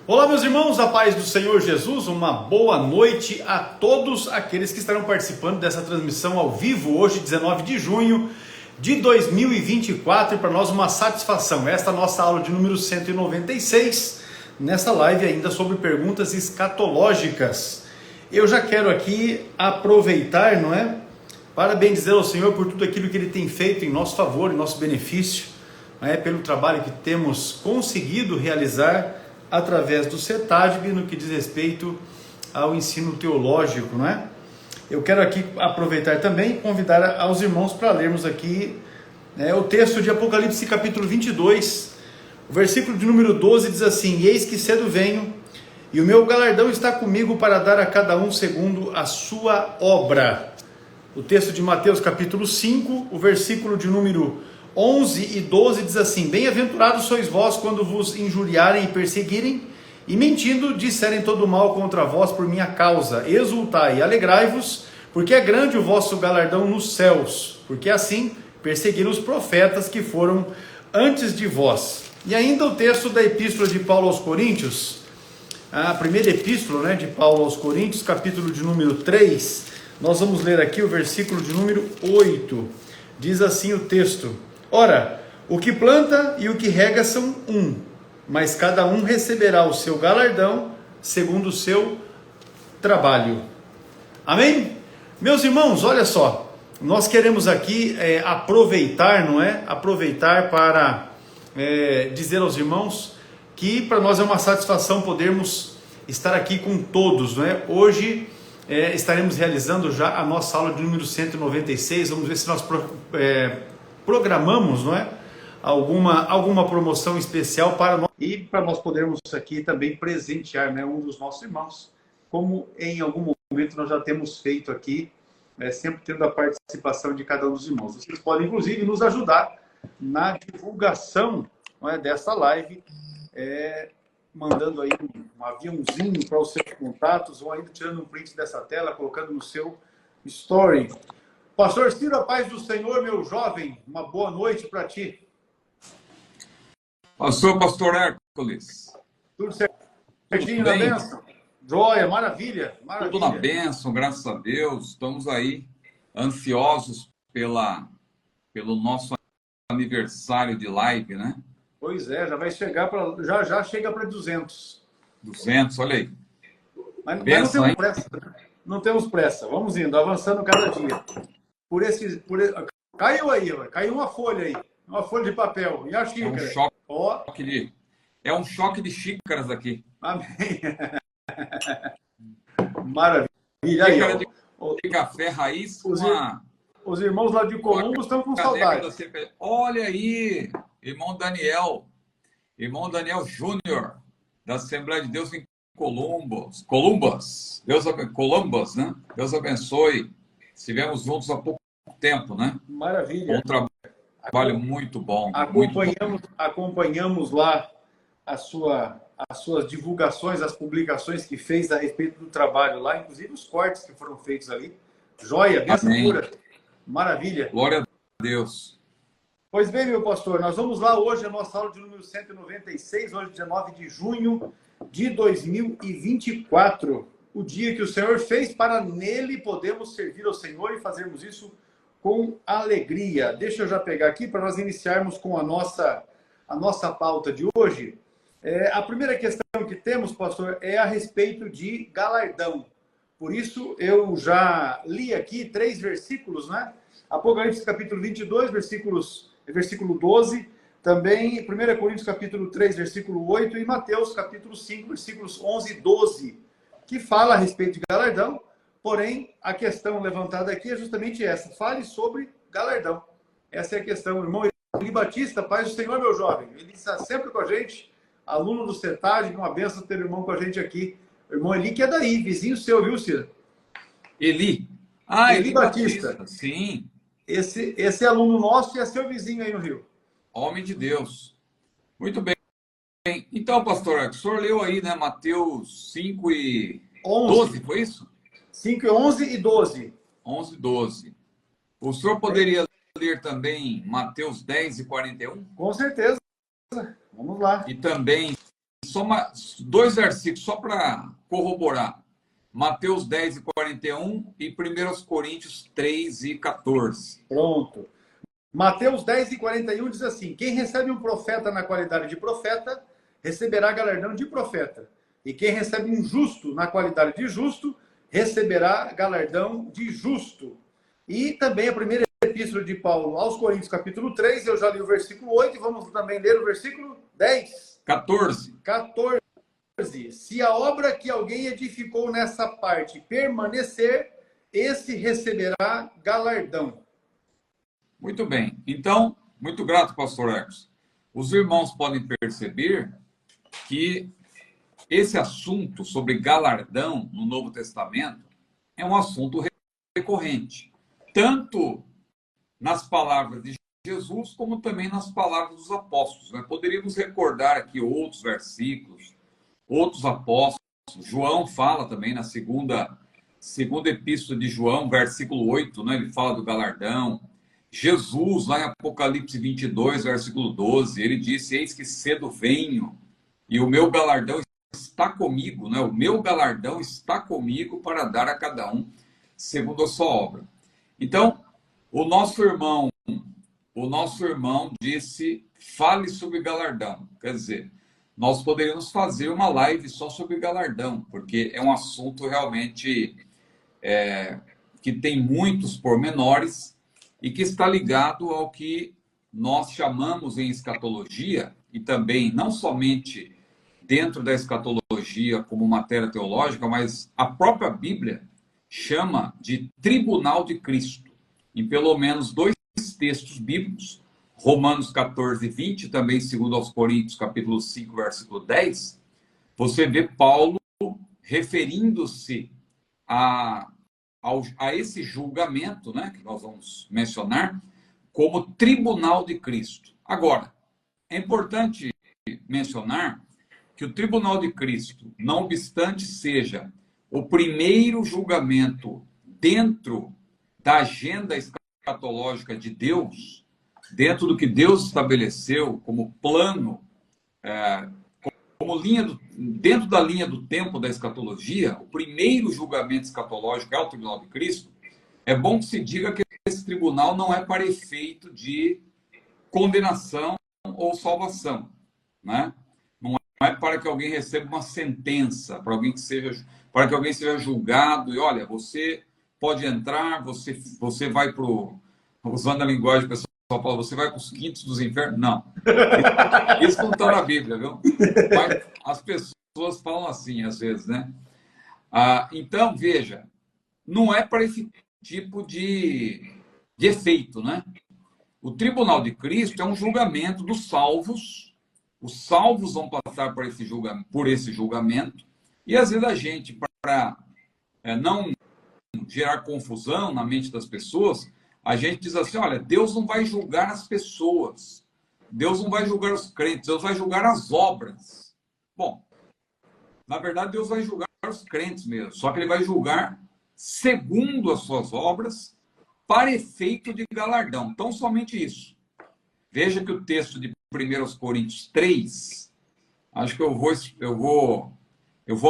Olá, meus irmãos, a paz do Senhor Jesus, uma boa noite a todos aqueles que estarão participando dessa transmissão ao vivo, hoje, 19 de junho de 2024, e para nós uma satisfação, esta nossa aula de número 196, nessa live ainda sobre perguntas escatológicas. Eu já quero aqui aproveitar, para bendizer ao Senhor por tudo aquilo que Ele tem feito em nosso favor, em nosso benefício, pelo trabalho que temos conseguido realizar através do CETADB no que diz respeito ao ensino teológico, Eu quero aqui aproveitar também e convidar aos irmãos para lermos aqui o texto de Apocalipse capítulo 22, o versículo de número 12 diz assim: Eis que cedo venho, e o meu galardão está comigo para dar a cada um segundo a sua obra. O texto de Mateus capítulo 5, o versículo de número 11 e 12 diz assim: Bem-aventurados sois vós quando vos injuriarem e perseguirem, e mentindo disserem todo mal contra vós por minha causa. Exultai e alegrai-vos, porque é grande o vosso galardão nos céus, porque assim perseguiram os profetas que foram antes de vós. E ainda o texto da epístola de Paulo aos Coríntios, a primeira epístola de Paulo aos Coríntios, capítulo de número 3, nós vamos ler aqui o versículo de número 8, diz assim o texto: Ora, o que planta e o que rega são um, mas cada um receberá o seu galardão segundo o seu trabalho. Amém? Meus irmãos, olha só, nós queremos aqui aproveitar, Aproveitar para dizer aos irmãos que para nós é uma satisfação podermos estar aqui com todos, Hoje estaremos realizando já a nossa aula de número 196, vamos ver se nós programamos, alguma promoção especial para nós e para nós podermos aqui também presentear, um dos nossos irmãos, como em algum momento nós já temos feito aqui, sempre tendo a participação de cada um dos irmãos. Vocês podem inclusive nos ajudar na divulgação dessa live, mandando aí um aviãozinho para os seus contatos, ou ainda tirando um print dessa tela, colocando no seu story. Pastor Ciro, a paz do Senhor, meu jovem, uma boa noite para ti. Pastor Hércules. Tudo certinho na bênção? Joia, maravilha. Tudo na bênção, graças a Deus. Estamos aí ansiosos pelo nosso aniversário de live, Pois é, já vai chegar já chega para 200. 200, olha aí. Mas não temos pressa, Não temos pressa. Vamos indo, avançando cada dia. Caiu aí, caiu uma folha aí. Uma folha de papel. E a xícara? É um choque de xícaras aqui. Amém. Maravilha. Xícara de café raiz. Os irmãos lá de Colombo estão com saudade. Olha aí, irmão Daniel Júnior, da Assembleia de Deus em Columbus. Deus abençoe. Estivemos juntos há pouco tempo, Maravilha. Um trabalho muito bom. Acompanhamos lá as suas divulgações, as publicações que fez a respeito do trabalho lá, inclusive os cortes que foram feitos ali. Joia, bênção pura. Maravilha. Glória a Deus. Pois bem, meu pastor, nós vamos lá hoje, a nossa aula de número 196, hoje 19 de junho de 2024. O dia que o Senhor fez, para nele podemos servir ao Senhor e fazermos isso com alegria. Deixa eu já pegar aqui para nós iniciarmos com a nossa pauta de hoje. A primeira questão que temos, pastor, é a respeito de galardão. Por isso, eu já li aqui 3 versículos, Apocalipse capítulo 22, versículo 12, também 1 Coríntios capítulo 3, versículo 8, e Mateus capítulo 5, versículos 11 e 12, que fala a respeito de galardão, porém, a questão levantada aqui é justamente essa: fale sobre galardão. Essa é a questão. O irmão Eli Batista, paz do Senhor, meu jovem, ele está sempre com a gente, aluno do CETADB, uma benção ter o irmão com a gente aqui. O irmão Eli, que é daí, vizinho seu, viu, Ciro? Eli Batista. Sim. Esse é aluno nosso e é seu vizinho aí no Rio. Homem de Deus. Muito bem. Então, pastor, o senhor leu aí, Mateus 5 e 12, foi isso? 5 e 11 e 12. 11 e 12. O senhor poderia ler também Mateus 10 e 41? Com certeza. Vamos lá. E também dois versículos só para corroborar. Mateus 10:41 e 1 Coríntios 3:14. Pronto. Mateus 10:41 diz assim: quem recebe um profeta na qualidade de profeta, receberá galardão de profeta. E quem recebe um justo na qualidade de justo, receberá galardão de justo. E também a primeira epístola de Paulo aos Coríntios, capítulo 3, eu já li o versículo 8, e vamos também ler o versículo 10. 14. Se a obra que alguém edificou nessa parte permanecer, esse receberá galardão. Muito bem. Então, muito grato, pastor Ecos. Os irmãos podem perceber que esse assunto sobre galardão no Novo Testamento é um assunto recorrente, tanto nas palavras de Jesus, como também nas palavras dos apóstolos. Nós poderíamos recordar aqui outros versículos, outros apóstolos. João fala também na segunda epístola de João, versículo 8, né? Ele fala do galardão. Jesus, lá em Apocalipse 22, versículo 12, ele disse: eis que cedo venho, e o meu galardão está comigo, né? O meu galardão está comigo para dar a cada um segundo a sua obra. Então, o nosso irmão disse: fale sobre galardão. Quer dizer, nós poderíamos fazer uma live só sobre galardão, porque é um assunto realmente que tem muitos pormenores e que está ligado ao que nós chamamos em escatologia, e também não somente dentro da escatologia como matéria teológica, mas a própria Bíblia chama de tribunal de Cristo. Em pelo menos dois textos bíblicos, Romanos 14:20, também segundo aos Coríntios, capítulo 5, versículo 10, você vê Paulo referindo-se a esse julgamento, né, que nós vamos mencionar, como tribunal de Cristo. Agora, é importante mencionar que o tribunal de Cristo, não obstante seja o primeiro julgamento dentro da agenda escatológica de Deus, dentro do que Deus estabeleceu como plano, dentro da linha do tempo da escatologia, o primeiro julgamento escatológico é o tribunal de Cristo. É bom que se diga que esse tribunal não é para efeito de condenação ou salvação, né? Não é para que alguém receba uma sentença, para que alguém seja julgado e, olha, você pode entrar, você vai para o... Usando a linguagem pessoal, fala, você vai para os quintos dos infernos. Não. Isso não está na Bíblia, viu? Mas as pessoas falam assim, às vezes, né? Então, veja, não é para esse tipo de efeito, né? O tribunal de Cristo é um julgamento dos salvos. Os salvos vão passar por esse julgamento. E, às vezes, a gente, para não gerar confusão na mente das pessoas, a gente diz assim, olha, Deus não vai julgar as pessoas. Deus não vai julgar os crentes, Deus vai julgar as obras. Bom, na verdade, Deus vai julgar os crentes mesmo. Só que ele vai julgar segundo as suas obras, para efeito de galardão. Então, somente isso. Veja que o texto de 1 Coríntios 3, acho que eu vou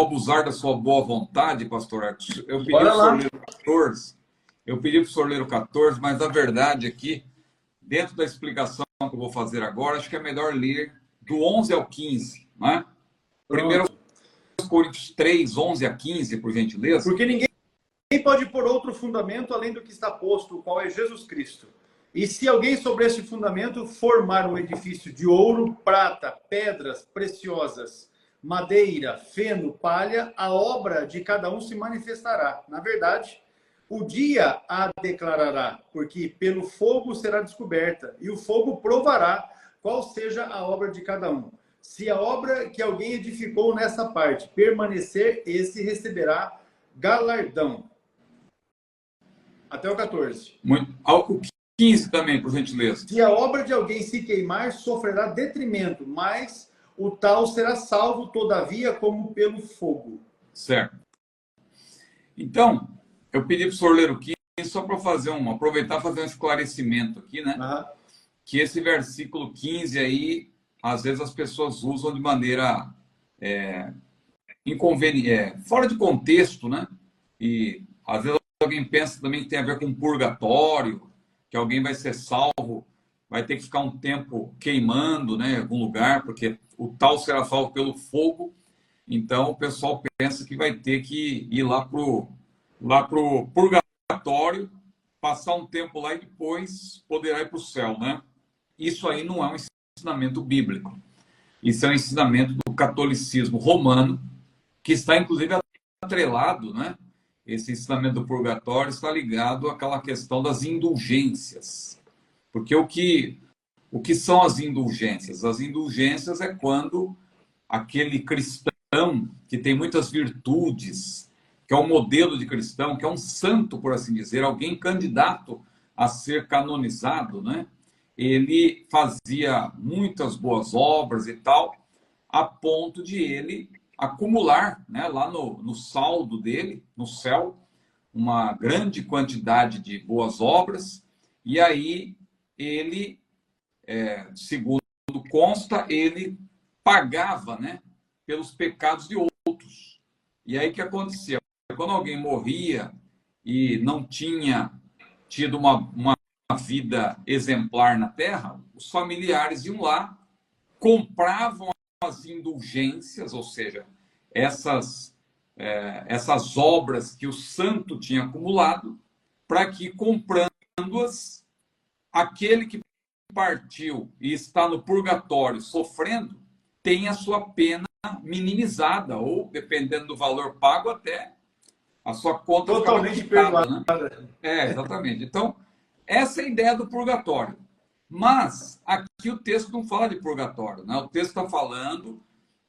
abusar da sua boa vontade, pastor Ecos. Eu pedi para o senhor ler o 14. Eu pedi para o senhor ler o 14, mas a verdade aqui, dentro da explicação que eu vou fazer agora, acho que é melhor ler do 11 ao 15, né? 1 Coríntios 3, 11 a 15, por gentileza. Porque ninguém pode pôr outro fundamento além do que está posto, o qual é Jesus Cristo. E se alguém sobre este fundamento formar um edifício de ouro, prata, pedras preciosas, madeira, feno, palha, a obra de cada um se manifestará. Na verdade, o dia a declarará, porque pelo fogo será descoberta, e o fogo provará qual seja a obra de cada um. Se a obra que alguém edificou nessa parte permanecer, esse receberá galardão. Até o 14. O 15 também, por gentileza. Se a obra de alguém se queimar, sofrerá detrimento, mas o tal será salvo, todavia, como pelo fogo. Certo. Então, eu pedi para o senhor ler o 15 só para aproveitar e fazer um esclarecimento aqui, né? Que esse versículo 15 aí, às vezes as pessoas usam de maneira fora de contexto, né? E às vezes alguém pensa também que tem a ver com purgatório, que alguém vai ser salvo, vai ter que ficar um tempo queimando, né, em algum lugar, porque o tal será salvo pelo fogo. Então o pessoal pensa que vai ter que ir lá pro purgatório, passar um tempo lá e depois poderá ir para o céu, né? Isso aí não é um ensinamento bíblico. Isso é um ensinamento do catolicismo romano, que está, inclusive, atrelado, né? Esse ensinamento do purgatório está ligado àquela questão das indulgências. Porque o que são as indulgências? As indulgências é quando aquele cristão que tem muitas virtudes, que é um modelo de cristão, que é um santo, por assim dizer, alguém candidato a ser canonizado, né? Ele fazia muitas boas obras e tal, a ponto de ele acumular, né, lá no saldo dele, no céu, uma grande quantidade de boas obras, e aí ele, segundo consta, ele pagava, né, pelos pecados de outros. E aí o que acontecia? Quando alguém morria e não tinha tido uma vida exemplar na Terra, os familiares iam lá, compravam as indulgências, ou seja, essas obras que o santo tinha acumulado, para que, comprando-as, aquele que partiu e está no purgatório sofrendo, tenha a sua pena minimizada, ou, dependendo do valor pago, até a sua conta Totalmente perdoada, né? Exatamente. Então, essa é a ideia do purgatório. Mas aqui o texto não fala de purgatório, né? O texto está falando,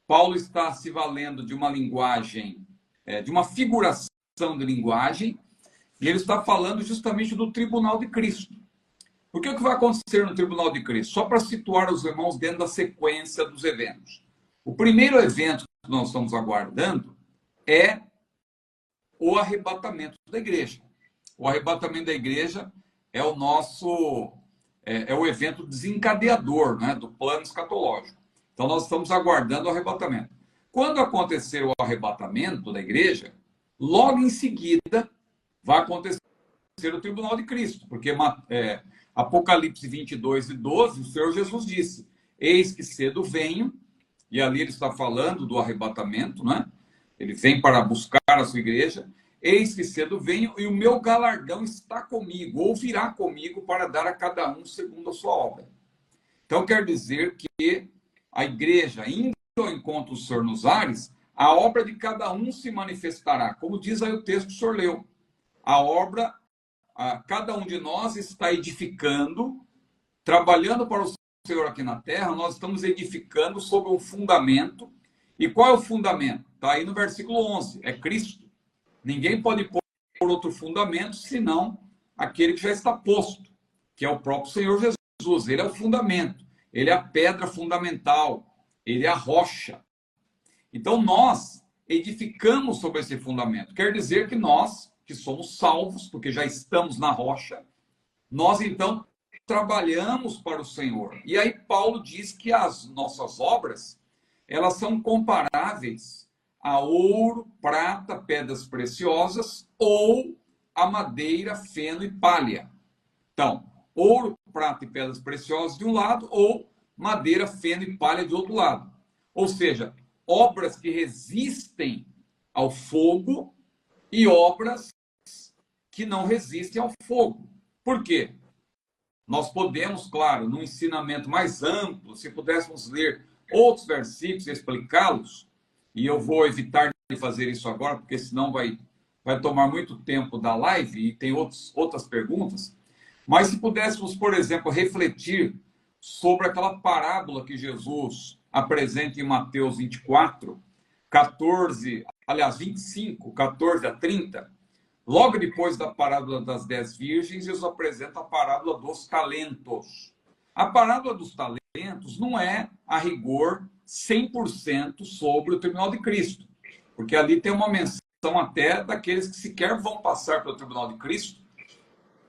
Paulo está se valendo de uma linguagem, de uma figuração de linguagem, e ele está falando justamente do tribunal de Cristo. Porque o que vai acontecer no tribunal de Cristo? Só para situar os irmãos dentro da sequência dos eventos. O primeiro evento que nós estamos aguardando é o arrebatamento da igreja. O arrebatamento da igreja é o nosso o evento desencadeador, né, do plano escatológico. Então nós estamos aguardando o arrebatamento. Quando acontecer o arrebatamento da igreja, logo em seguida vai acontecer o tribunal de Cristo, porque Apocalipse 22:12, o Senhor Jesus disse: eis que cedo venho, e ali ele está falando do arrebatamento, né? Ele vem para buscar a sua igreja. Eis que cedo venho e o meu galardão está comigo, ou virá comigo para dar a cada um segundo a sua obra. Então quer dizer que a igreja, indo ao encontro do Senhor nos ares, a obra de cada um se manifestará. Como diz aí o texto que o senhor leu. A obra, cada um de nós está edificando, trabalhando para o Senhor aqui na terra, nós estamos edificando sobre um fundamento. E qual é o fundamento? Está aí no versículo 11, é Cristo. Ninguém pode pôr outro fundamento senão aquele que já está posto, que é o próprio Senhor Jesus. Ele é o fundamento, ele é a pedra fundamental, ele é a rocha. Então nós edificamos sobre esse fundamento. Quer dizer que nós, que somos salvos, porque já estamos na rocha, nós então trabalhamos para o Senhor. E aí Paulo diz que as nossas obras, elas são comparáveis a ouro, prata, pedras preciosas ou a madeira, feno e palha. Então, ouro, prata e pedras preciosas de um lado ou madeira, feno e palha de outro lado. Ou seja, obras que resistem ao fogo e obras que não resistem ao fogo. Por quê? Nós podemos, claro, num ensinamento mais amplo, se pudéssemos ler outros versículos e explicá-los, e eu vou evitar de fazer isso agora, porque senão vai tomar muito tempo da live e tem outras perguntas. Mas se pudéssemos, por exemplo, refletir sobre aquela parábola que Jesus apresenta em Mateus 24, 25, 14 a 30, logo depois da parábola das 10 virgens, Jesus apresenta a parábola dos talentos. A parábola dos talentos não é, a rigor, 100% sobre o tribunal de Cristo, porque ali tem uma menção até daqueles que sequer vão passar pelo tribunal de Cristo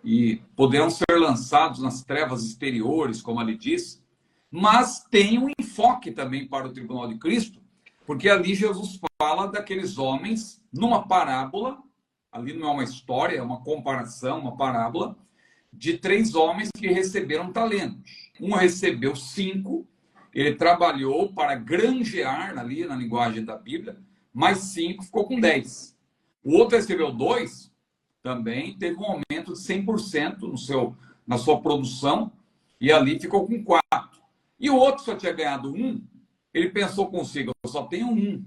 e poderão ser lançados nas trevas exteriores, como ali diz, mas tem um enfoque também para o tribunal de Cristo, Porque ali Jesus fala daqueles homens numa parábola, ali não é uma história, é uma comparação, uma parábola, de 3 homens que receberam talentos. Um recebeu 5, ele trabalhou para granjear, ali na linguagem da Bíblia, mais 5 ficou com 10. O outro recebeu 2, também teve um aumento de 100% na sua produção, e ali ficou com 4. E o outro só tinha ganhado 1, ele pensou consigo, eu só tenho 1.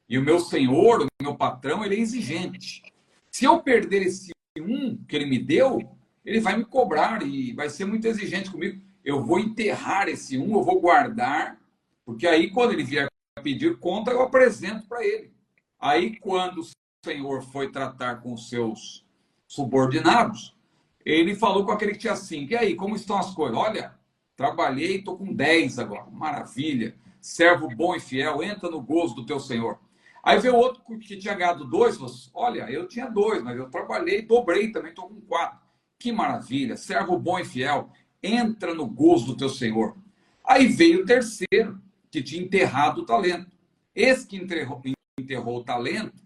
E o meu senhor, o meu patrão, ele é exigente. Se eu perder esse 1 que ele me deu, ele vai me cobrar e vai ser muito exigente comigo. Eu vou enterrar esse 1, eu vou guardar, porque aí quando ele vier pedir conta, eu apresento para ele. Aí quando o senhor foi tratar com os seus subordinados, ele falou com aquele que tinha 5. E aí, como estão as coisas? Olha, trabalhei, estou com 10 agora. Maravilha. Servo bom e fiel, entra no gozo do teu senhor. Aí veio outro que tinha ganhado 2, falou assim, olha, eu tinha 2, mas eu trabalhei, dobrei também, estou com 4. Que maravilha, servo bom e fiel, entra no gozo do teu senhor. Aí veio o terceiro, que tinha enterrado o talento. Esse que enterrou o talento,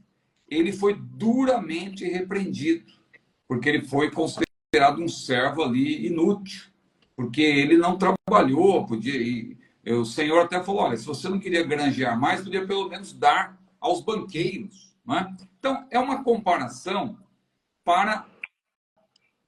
ele foi duramente repreendido, porque ele foi considerado um servo ali inútil, porque ele não trabalhou, o Senhor até falou, olha, se você não queria granjear mais, podia pelo menos dar aos banqueiros. Não é? Então, é uma comparação para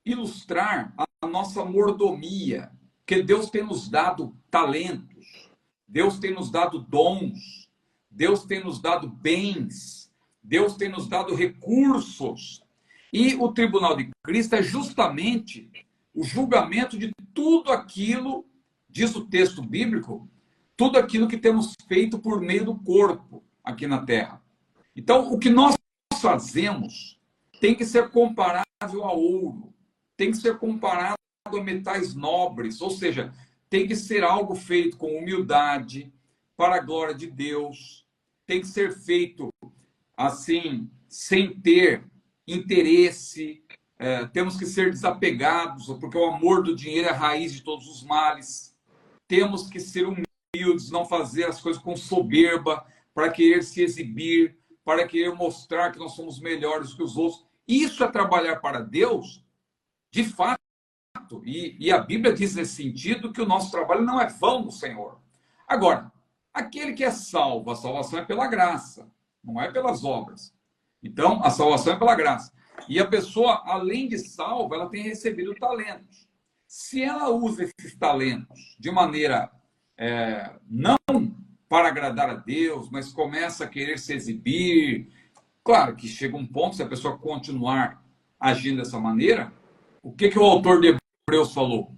ilustrar a nossa mordomia, que Deus tem nos dado talentos, Deus tem nos dado dons, Deus tem nos dado bens, Deus tem nos dado recursos. E o tribunal de Cristo é justamente o julgamento de tudo aquilo, diz o texto bíblico, tudo aquilo que temos feito por meio do corpo aqui na terra. Então, o que nós fazemos tem que ser comparável a ouro, tem que ser comparado a metais nobres, ou seja, tem que ser algo feito com humildade, para a glória de Deus, tem que ser feito assim, sem ter interesse, temos que ser desapegados, porque o amor do dinheiro é a raiz de todos os males, temos que ser humildes, não fazer as coisas com soberba, para querer se exibir, para querer mostrar que nós somos melhores que os outros. Isso é trabalhar para Deus, de fato. E a Bíblia diz nesse sentido que o nosso trabalho não é vão no Senhor. Agora, aquele que é salvo, a salvação é pela graça, não é pelas obras. Então, a salvação é pela graça. E a pessoa, além de salva, ela tem recebido talentos. Se ela usa esses talentos de maneira não para agradar a Deus, mas começa a querer se exibir, claro que chega um ponto, se a pessoa continuar agindo dessa maneira, o que o autor de Hebreus falou?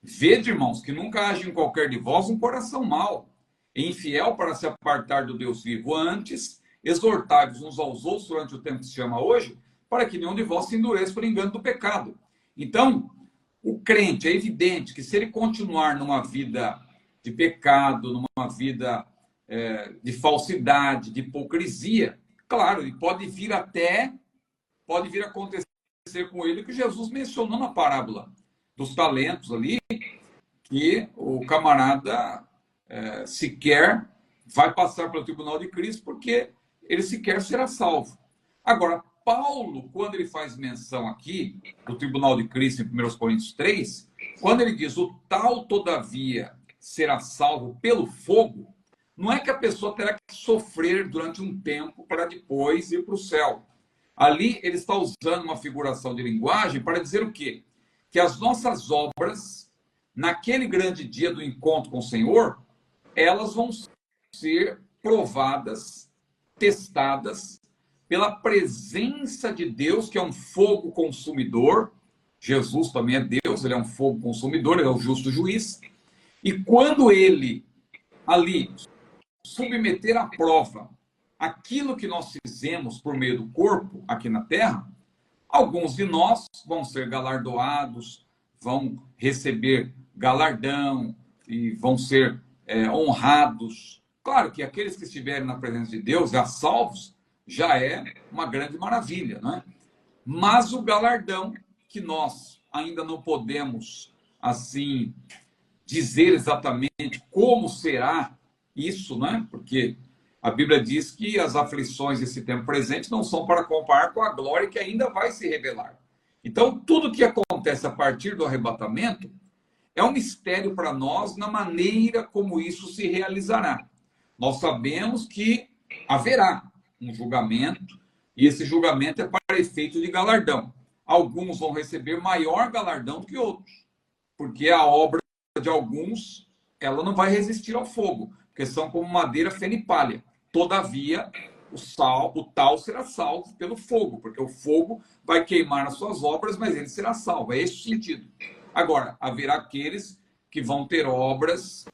Vede, irmãos, que nunca haja em qualquer de vós um coração mau, e infiel para se apartar do Deus vivo. Antes, exortai-vos uns aos outros durante o tempo que se chama hoje, para que nenhum de vós se endureça por engano do pecado. Então, o crente, é evidente que se ele continuar numa vida de pecado, numa vida de falsidade, de hipocrisia, claro, ele pode vir a acontecer com ele o que Jesus mencionou na parábola dos talentos ali, que o camarada sequer vai passar pelo tribunal de Cristo, porque ele sequer será salvo. Agora, Paulo, quando ele faz menção aqui do tribunal de Cristo em 1 Coríntios 3, quando ele diz o tal, todavia, será salvo pelo fogo, não é que a pessoa terá que sofrer durante um tempo para depois ir para o céu. Ali ele está usando uma figuração de linguagem para dizer o quê? Que as nossas obras, naquele grande dia do encontro com o Senhor, elas vão ser provadas, testadas, pela presença de Deus, que é um fogo consumidor. Jesus também é Deus, ele é um fogo consumidor, ele é o justo juiz. E quando ele, ali, submeter à prova aquilo que nós fizemos por meio do corpo aqui na terra, alguns de nós vão ser galardoados, vão receber galardão e vão ser honrados. Claro que aqueles que estiverem na presença de Deus, já salvos, já é uma grande maravilha, não é? Mas o galardão, que nós ainda não podemos, assim, dizer exatamente como será isso, não é? Porque A Bíblia diz que as aflições desse tempo presente não são para comparar com a glória que ainda vai se revelar. Então, tudo que acontece a partir do arrebatamento é um mistério para nós na maneira como isso se realizará. Nós sabemos que haverá um julgamento, e esse julgamento é para efeito de galardão. Alguns vão receber maior galardão do que outros, porque a obra de alguns, ela não vai resistir ao fogo, porque são como madeira fenipalha. Todavia, o tal será salvo pelo fogo, porque o fogo vai queimar as suas obras, mas ele será salvo. É esse o sentido. Agora, haverá aqueles que vão ter obras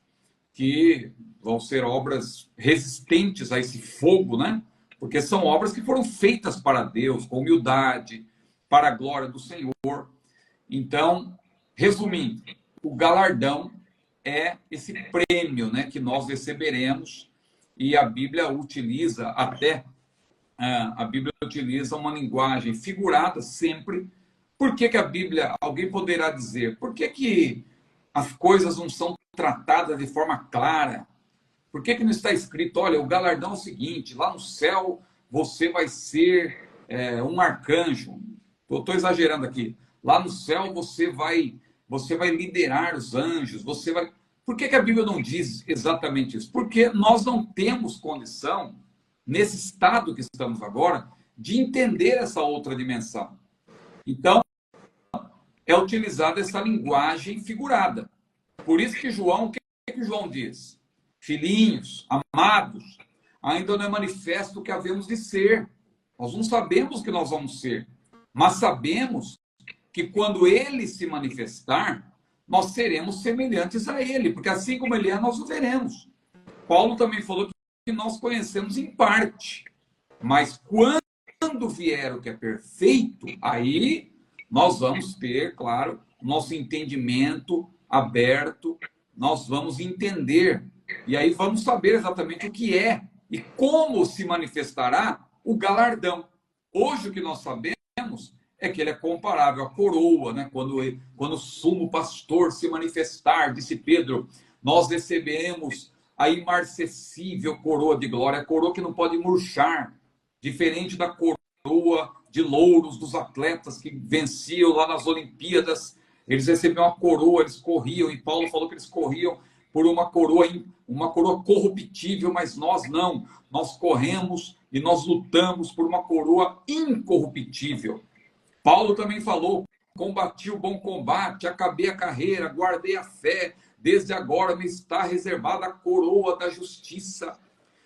que vão ser obras resistentes a esse fogo, né? Porque são obras que foram feitas para Deus, com humildade, para a glória do Senhor. Então, resumindo, o galardão é esse prêmio, né, que nós receberemos, e a Bíblia utiliza uma linguagem figurada sempre. Por que a Bíblia, alguém poderá dizer, por que as coisas não são tratadas de forma clara? Por que não está escrito, olha, o galardão é o seguinte, lá no céu você vai ser um arcanjo. Estou exagerando aqui. Lá no céu você vai liderar os anjos, você vai... Por que a Bíblia não diz exatamente isso? Porque nós não temos condição, nesse estado que estamos agora, de entender essa outra dimensão. Então, é utilizada essa linguagem figurada. Por isso que João, o que João diz? Filhinhos, amados, ainda não é manifesto o que havemos de ser. Nós não sabemos o que nós vamos ser, mas sabemos que quando ele se manifestar, nós seremos semelhantes a ele, porque assim como ele é, nós o veremos. Paulo também falou que nós conhecemos em parte, mas quando vier o que é perfeito, aí nós vamos ter, claro, nosso entendimento aberto, nós vamos entender, e aí vamos saber exatamente o que é e como se manifestará o galardão. Hoje o que nós sabemos é que ele é comparável à coroa, né? Quando o sumo pastor se manifestar, disse Pedro, nós receberemos a imarcessível coroa de glória, a coroa que não pode murchar, diferente da coroa de louros dos atletas que venciam lá nas Olimpíadas. Eles recebiam uma coroa, eles corriam, e Paulo falou que eles corriam por uma coroa corruptível, mas nós não. Nós corremos e nós lutamos por uma coroa incorruptível. Paulo também falou, combati o bom combate, acabei a carreira, guardei a fé, desde agora me está reservada a coroa da justiça,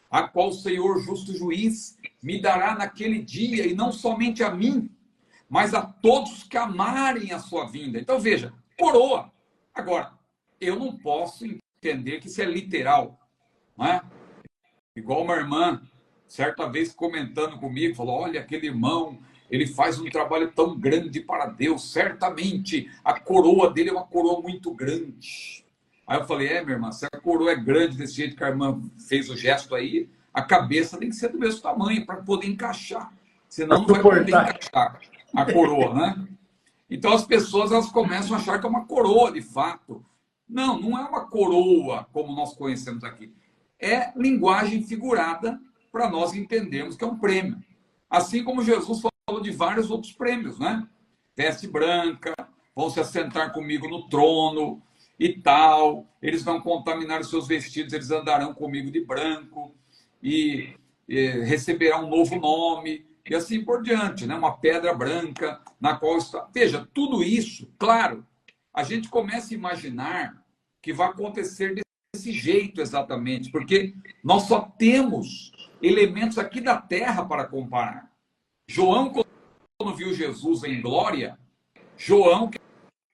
a qual o Senhor justo juiz me dará naquele dia, e não somente a mim, mas a todos que amarem a sua vinda. Então veja, coroa. Agora, eu não posso entender que isso é literal, não é? Igual uma irmã, certa vez comentando comigo, falou, olha, aquele irmão, ele faz um trabalho tão grande para Deus, certamente a coroa dele é uma coroa muito grande. Aí eu falei, minha irmã, se a coroa é grande desse jeito que a irmã fez o gesto aí, a cabeça tem que ser do mesmo tamanho para poder encaixar, senão não vai poder encaixar a coroa, né? Então as pessoas elas começam a achar que é uma coroa de fato. Não, não é uma coroa como nós conhecemos aqui. É linguagem figurada para nós entendermos que é um prêmio. Assim como Jesus falou de vários outros prêmios, né? Veste branca, vão se assentar comigo no trono e tal. Eles vão contaminar os seus vestidos, eles andarão comigo de branco e receberão um novo nome e assim por diante, né? Uma pedra branca na qual está... Veja, tudo isso, claro, a gente começa a imaginar que vai acontecer desse jeito exatamente, porque nós só temos elementos aqui da terra para comparar. João, quando viu Jesus em glória, João, o que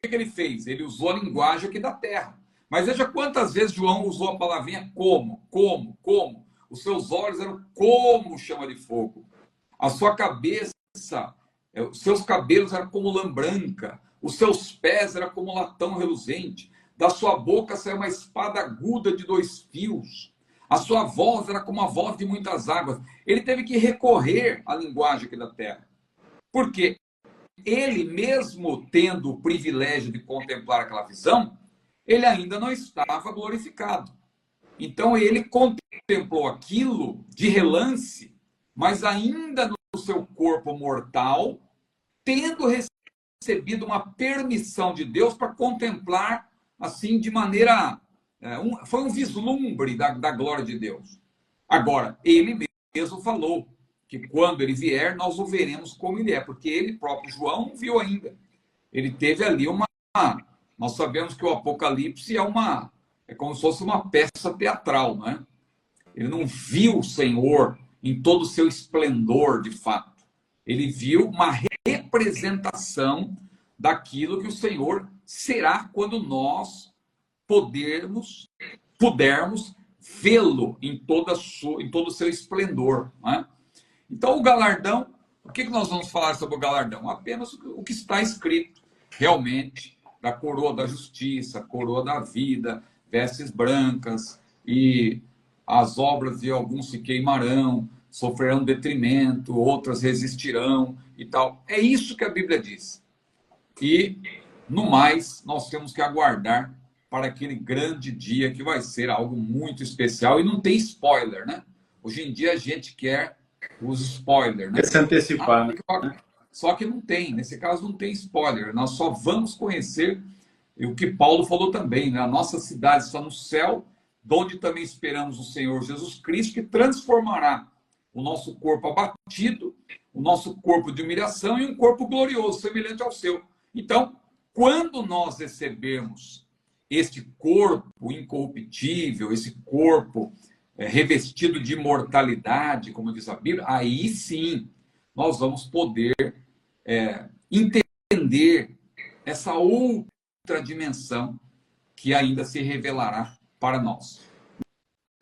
ele fez? Ele usou a linguagem aqui da terra. Mas veja quantas vezes João usou a palavrinha como. Os seus olhos eram como chama de fogo. A sua cabeça, os seus cabelos eram como lã branca. Os seus pés eram como latão reluzente. Da sua boca saiu uma espada aguda de 2 fios. A sua voz era como a voz de muitas águas. Ele teve que recorrer à linguagem aqui da terra. Porque ele, mesmo tendo o privilégio de contemplar aquela visão, ele ainda não estava glorificado. Então ele contemplou aquilo de relance, mas ainda no seu corpo mortal, tendo recebido uma permissão de Deus para contemplar assim de maneira... foi um vislumbre da glória de Deus. Agora, ele mesmo falou que quando ele vier, nós o veremos como ele é, porque ele próprio, João, não viu ainda. Ele teve ali uma... Nós sabemos que o Apocalipse é como se fosse uma peça teatral, não é? Ele não viu o Senhor em todo o seu esplendor, de fato. Ele viu uma representação daquilo que o Senhor será quando nós pudermos vê-lo em todo o seu esplendor. Não é? Então, o galardão, o que nós vamos falar sobre o galardão? Apenas o que está escrito, realmente, da coroa da justiça, coroa da vida, vestes brancas, e as obras de alguns se queimarão, sofrerão detrimento, outras resistirão e tal. É isso que a Bíblia diz. E, no mais, nós temos que aguardar para aquele grande dia que vai ser algo muito especial. E não tem spoiler, né? Hoje em dia a gente quer os spoilers, né? Quer se antecipar, né? Só que não tem, nesse caso não tem spoiler. Nós só vamos conhecer o que Paulo falou também, né? A nossa cidade está no céu, de onde também esperamos o Senhor Jesus Cristo, que transformará o nosso corpo abatido, o nosso corpo de humilhação em um corpo glorioso, semelhante ao seu. Então, quando nós recebermos este corpo incorruptível, esse corpo revestido de imortalidade, como diz a Bíblia, aí sim nós vamos poder entender essa outra dimensão que ainda se revelará para nós.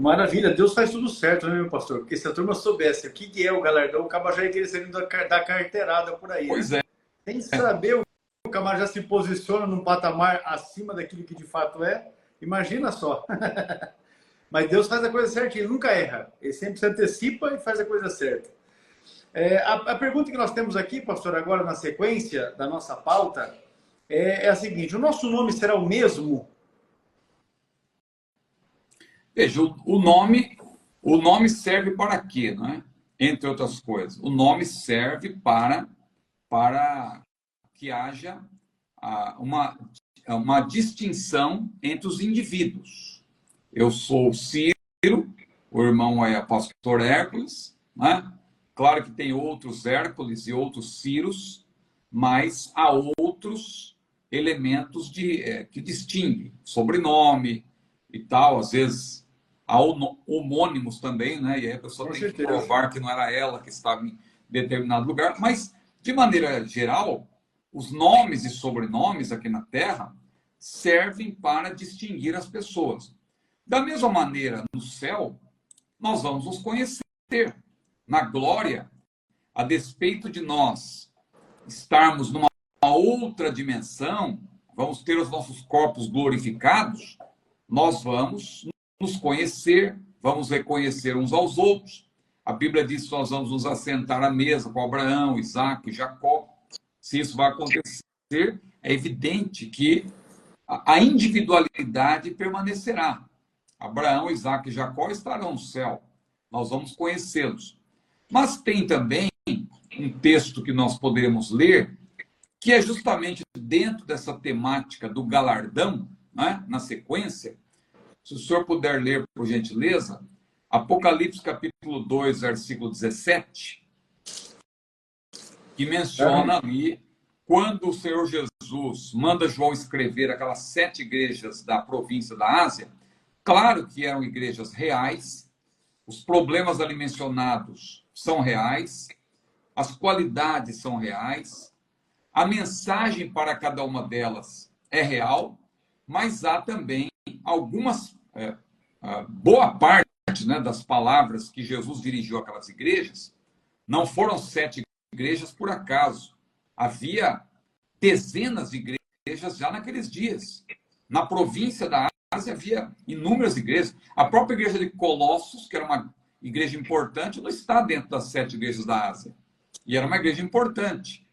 Maravilha, Deus faz tudo certo, né, meu pastor? Porque se a turma soubesse o que é o galardão, o Caba já ia querer sair da carteirada por aí. Pois né? Sem saber, o Caba já se posiciona num patamar acima daquilo que de fato é. Imagina só. Mas Deus faz a coisa certinha, ele nunca erra. Ele sempre se antecipa e faz a coisa certa. A pergunta que nós temos aqui, pastor, agora na sequência da nossa pauta, é a seguinte: o nosso nome será o mesmo? Veja, o nome serve para quê, não é? Entre outras coisas. O nome serve para que haja uma distinção entre os indivíduos. Eu sou o Ciro, o irmão é o pastor Hércules, não é? Claro que tem outros Hércules e outros Ciros, mas há outros elementos que distinguem. Sobrenome e tal, às vezes há homônimos também, né? E aí a pessoa tem que provar que não era ela que estava em determinado lugar. Mas, de maneira geral, os nomes e sobrenomes aqui na Terra servem para distinguir as pessoas. Da mesma maneira, no céu, nós vamos nos conhecer. Na glória, a despeito de nós estarmos numa outra dimensão, vamos ter os nossos corpos glorificados, nós vamos nos conhecer, vamos reconhecer uns aos outros. A Bíblia diz que nós vamos nos assentar à mesa com Abraão, Isaac, Jacó. Se isso vai acontecer, é evidente que a individualidade permanecerá. Abraão, Isaac e Jacó estarão no céu. Nós vamos conhecê-los. Mas tem também um texto que nós podemos ler, que é justamente dentro dessa temática do galardão, né, na sequência. Se o senhor puder ler, por gentileza, Apocalipse capítulo 2, versículo 17, que menciona ali, quando o Senhor Jesus manda João escrever aquelas 7 igrejas da província da Ásia, claro que eram igrejas reais, os problemas ali mencionados são reais, as qualidades são reais, a mensagem para cada uma delas é real, mas há também algumas, boa parte, né, das palavras que Jesus dirigiu àquelas igrejas, não foram 7 igrejas por acaso. Havia dezenas de igrejas já naqueles dias. Na província da Ásia havia inúmeras igrejas. A própria igreja de Colossos, que era uma igreja importante, não está dentro das 7 igrejas da Ásia. E era uma igreja importante.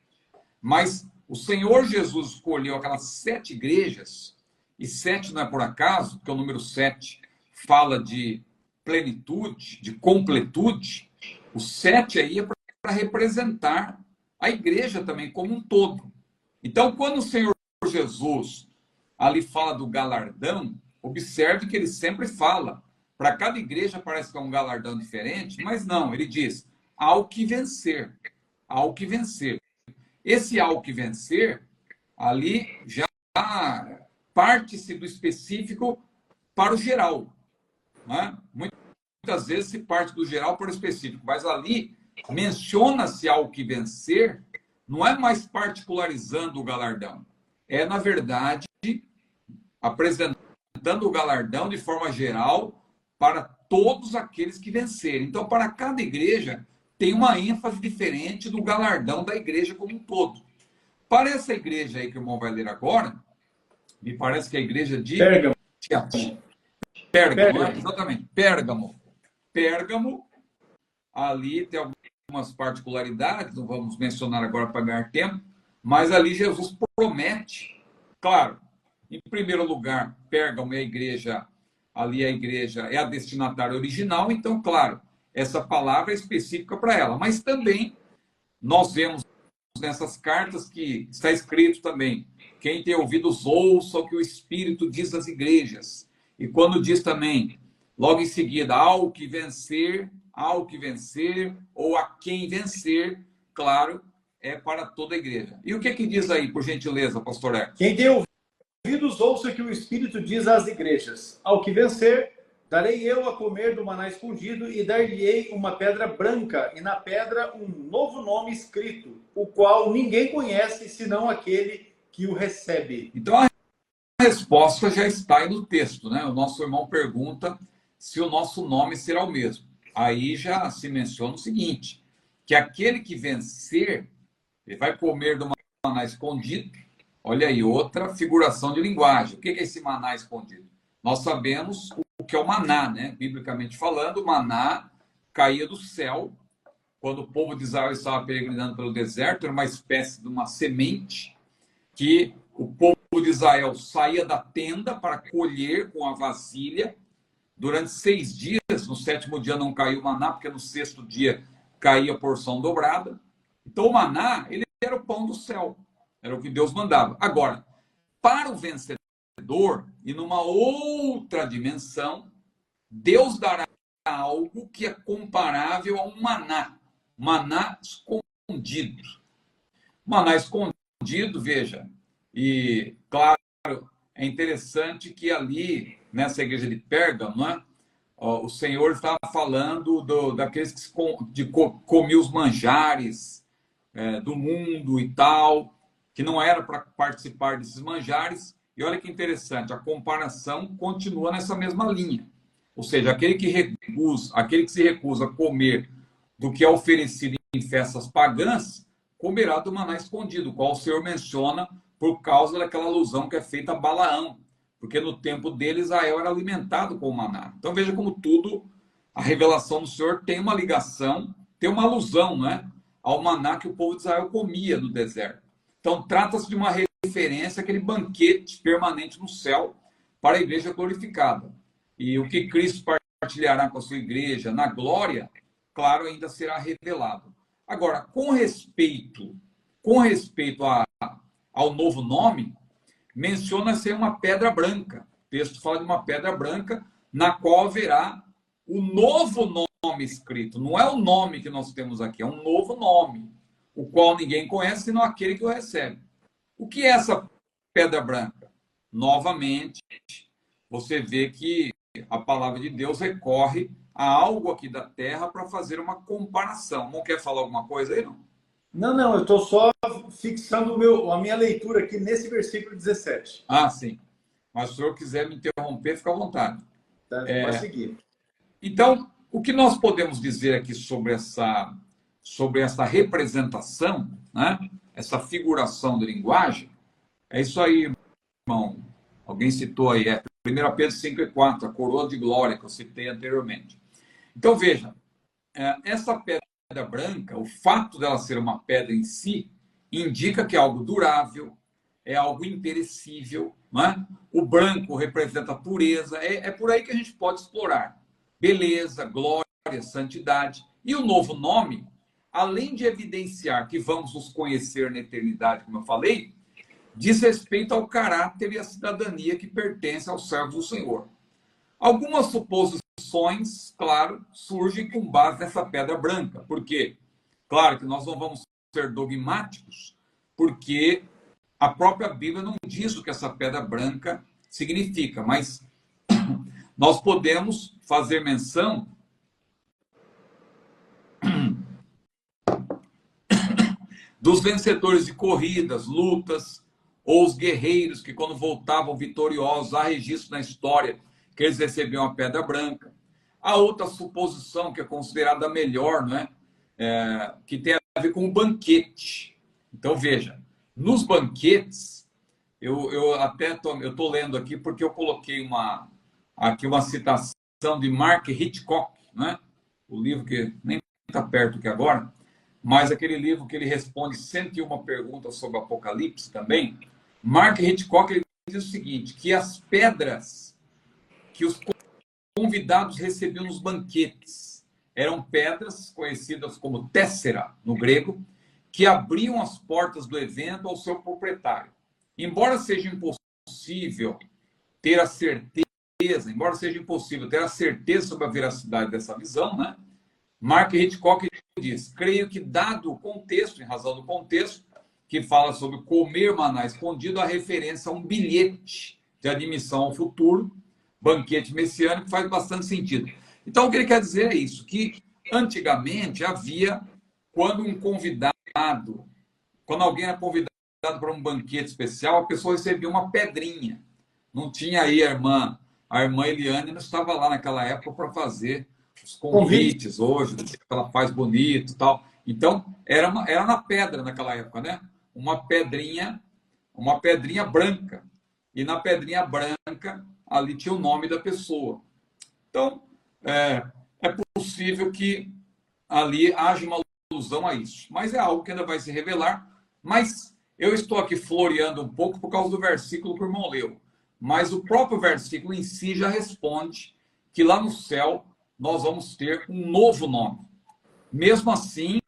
Mas o Senhor Jesus escolheu aquelas 7 igrejas, e 7 não é por acaso, porque o número 7 fala de plenitude, de completude, o 7 aí é para representar a igreja também como um todo. Então, quando o Senhor Jesus ali fala do galardão, observe que ele sempre fala. Para cada igreja parece que é um galardão diferente, mas não, ele diz, ao que vencer. Ao que vencer. Esse ao que vencer, ali já parte-se do específico para o geral. Né? Muitas vezes se parte do geral para o específico, mas ali menciona-se ao que vencer, não é mais particularizando o galardão. É, na verdade, apresentando o galardão de forma geral para todos aqueles que vencerem. Então, para cada igreja, tem uma ênfase diferente do galardão da igreja como um todo. Para essa igreja aí que o irmão vai ler agora, me parece que é a igreja de Pérgamo. Pérgamo, exatamente. Pérgamo, ali tem algumas particularidades, não vamos mencionar agora para ganhar tempo, mas ali Jesus promete, claro, em primeiro lugar, Pérgamo é a igreja, ali a igreja é a destinatária original, então, claro, essa palavra é específica para ela, mas também nós vemos nessas cartas que está escrito também, quem tem ouvidos ouça o que o Espírito diz às igrejas. E quando diz também, logo em seguida, ao que vencer, ou a quem vencer, claro, é para toda a igreja. E o que diz aí, por gentileza, pastor Eco? Quem tem ouvidos, ouça o que o Espírito diz às igrejas. Ao que vencer, darei eu a comer do maná escondido e dar-lhe-ei uma pedra branca, e na pedra um novo nome escrito, o qual ninguém conhece, senão aquele que o recebe. Então, a resposta já está aí no texto, né? O nosso irmão pergunta se o nosso nome será o mesmo. Aí já se menciona o seguinte, que aquele que vencer, ele vai comer do maná escondido. Olha aí, outra figuração de linguagem. O que é esse maná escondido? Nós sabemos o que é o maná, né? Biblicamente falando, o maná caía do céu. Quando o povo de Israel estava peregrinando pelo deserto, era uma espécie de uma semente que o povo de Israel saía da tenda para colher com a vasilha. Durante 6 dias, no 7º dia não caiu maná, porque no 6º dia caía a porção dobrada. Então o maná, ele era o pão do céu. Era o que Deus mandava. Agora, para o vencedor, e numa outra dimensão, Deus dará algo que é comparável a um maná. Maná escondido. Maná escondido, veja. E, claro, é interessante que ali, nessa igreja de Pérgamo, né, o Senhor estava falando daqueles que comiam os manjares do mundo e tal, que não era para participar desses manjares. E olha que interessante, a comparação continua nessa mesma linha. Ou seja, aquele que se recusa a comer do que é oferecido em festas pagãs, comerá do maná escondido, qual o Senhor menciona por causa daquela alusão que é feita a Balaão, porque no tempo dele Israel era alimentado com o maná. Então veja como tudo, a revelação do Senhor tem uma ligação, tem uma alusão, né, ao maná que o povo de Israel comia no deserto. Então trata-se de uma referência àquele banquete permanente no céu para a igreja glorificada. E o que Cristo partilhará com a sua igreja na glória, claro, ainda será revelado. Agora, com respeito ao novo nome, menciona-se uma pedra branca. O texto fala de uma pedra branca na qual haverá o novo nome escrito. Não é o nome que nós temos aqui, é um novo nome, o qual ninguém conhece, senão aquele que o recebe. O que é essa pedra branca? Novamente, você vê que a palavra de Deus recorre a algo aqui da terra para fazer uma comparação. Não quer falar alguma coisa aí, não? Não, eu estou só fixando a minha leitura aqui nesse versículo 17. Ah, sim. Mas se o senhor quiser me interromper, fica à vontade. Tá, pode seguir. Então, o que nós podemos dizer aqui sobre essa representação, né? Essa figuração de linguagem, é isso aí, irmão. Alguém citou aí, 1 Pedro 5:4, a coroa de glória que eu citei anteriormente. Então, veja, essa pedra branca, o fato dela ser uma pedra em si, indica que é algo durável, é algo imperecível, não é? O branco representa a pureza. É por aí que a gente pode explorar. Beleza, glória, santidade. E o novo nome, além de evidenciar que vamos nos conhecer na eternidade, como eu falei, diz respeito ao caráter e à cidadania que pertence aos servos do Senhor. Algumas suposições, claro, surgem com base nessa pedra branca. Por quê? Claro que nós não vamos ser dogmáticos, porque a própria Bíblia não diz o que essa pedra branca significa, mas nós podemos fazer menção dos vencedores de corridas, lutas, ou os guerreiros que, quando voltavam vitoriosos, há registro na história que eles recebiam a pedra branca. Há outra suposição que é considerada melhor, não é? Que tem a ver com o banquete. Então, veja, nos banquetes, eu até estou lendo aqui porque eu coloquei aqui uma citação de Mark Hitchcock, né? O livro que nem está perto aqui agora, mas aquele livro que ele responde 101 perguntas sobre Apocalipse também. Mark Hitchcock ele diz o seguinte, que as pedras que os convidados recebiam nos banquetes eram pedras conhecidas como tessera, no grego, que abriam as portas do evento ao seu proprietário. Embora seja impossível ter a certeza sobre a veracidade dessa visão, né? Mark Hitchcock diz, creio que dado o contexto, em razão do contexto, que fala sobre comer maná escondido, a referência a um bilhete de admissão ao futuro, banquete messiânico, faz bastante sentido. Então, o que ele quer dizer é isso, que antigamente havia, quando alguém era convidado para um banquete especial, a pessoa recebia uma pedrinha. Não tinha aí a irmã Eliane não estava lá naquela época para fazer os convites hoje, ela faz bonito e tal. Então, era na pedra naquela época, né? Uma pedrinha branca. E na pedrinha branca, ali tinha o nome da pessoa. Então, é possível que ali haja uma alusão a isso. Mas é algo que ainda vai se revelar. Mas eu estou aqui floreando um pouco por causa do versículo que o irmão leu. Mas o próprio versículo em si já responde que lá no céu nós vamos ter um novo nome. Mesmo assim,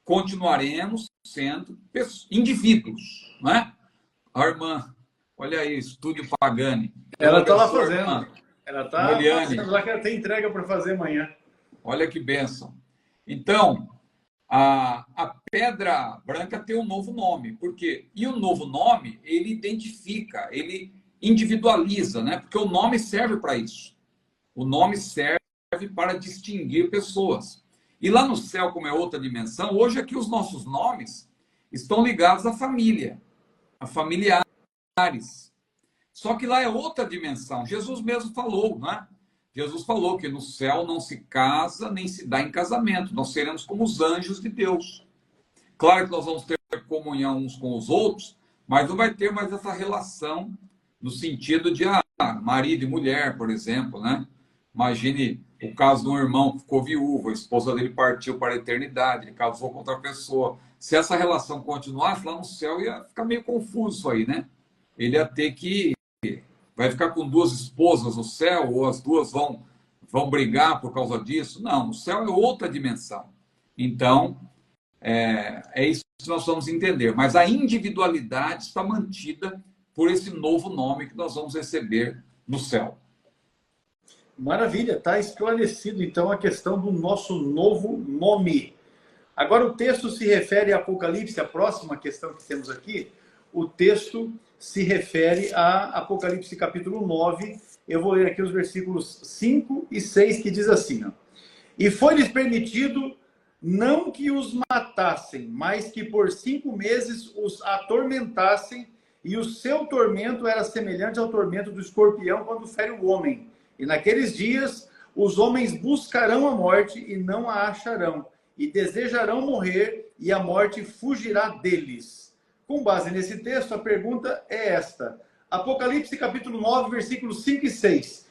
continuaremos sendo indivíduos, não é? A irmã, olha aí, Estúdio Pagani. Ela está lá fazendo. Irmã, ela está fazendo lá que ela tem entrega para fazer amanhã. Olha que bênção. Então, a pedra branca tem um novo nome. Por quê? E o novo nome, ele identifica, ele individualiza, né? Porque o nome serve para isso. O nome serve para distinguir pessoas. E lá no céu, como é outra dimensão, hoje aqui os nossos nomes estão ligados à família, a familiares. Só que lá é outra dimensão. Jesus mesmo falou, né? Jesus falou que no céu não se casa nem se dá em casamento. Nós seremos como os anjos de Deus. Claro que nós vamos ter comunhão uns com os outros, mas não vai ter mais essa relação no sentido de marido e mulher, por exemplo, né? Imagine o caso de um irmão que ficou viúvo, a esposa dele partiu para a eternidade, ele casou com outra pessoa. Se essa relação continuasse lá no céu, ia ficar meio confuso isso aí, né? Ele ia ter que... Vai ficar com duas esposas no céu, ou as duas vão brigar por causa disso? Não, no céu é outra dimensão. Então, é isso que nós vamos entender. Mas a individualidade está mantida por esse novo nome que nós vamos receber no céu. Maravilha, está esclarecido então a questão do nosso novo nome. Agora o texto se refere a Apocalipse, a próxima questão que temos aqui, o texto se refere a Apocalipse capítulo 9, eu vou ler aqui os versículos 5 e 6 que diz assim, ó, e foi-lhes permitido não que os matassem, mas que por 5 meses os atormentassem, e o seu tormento era semelhante ao tormento do escorpião quando fere o homem. E naqueles dias os homens buscarão a morte e não a acharão, e desejarão morrer, e a morte fugirá deles. Com base nesse texto, a pergunta é esta. Apocalipse capítulo 9, versículos 5 e 6.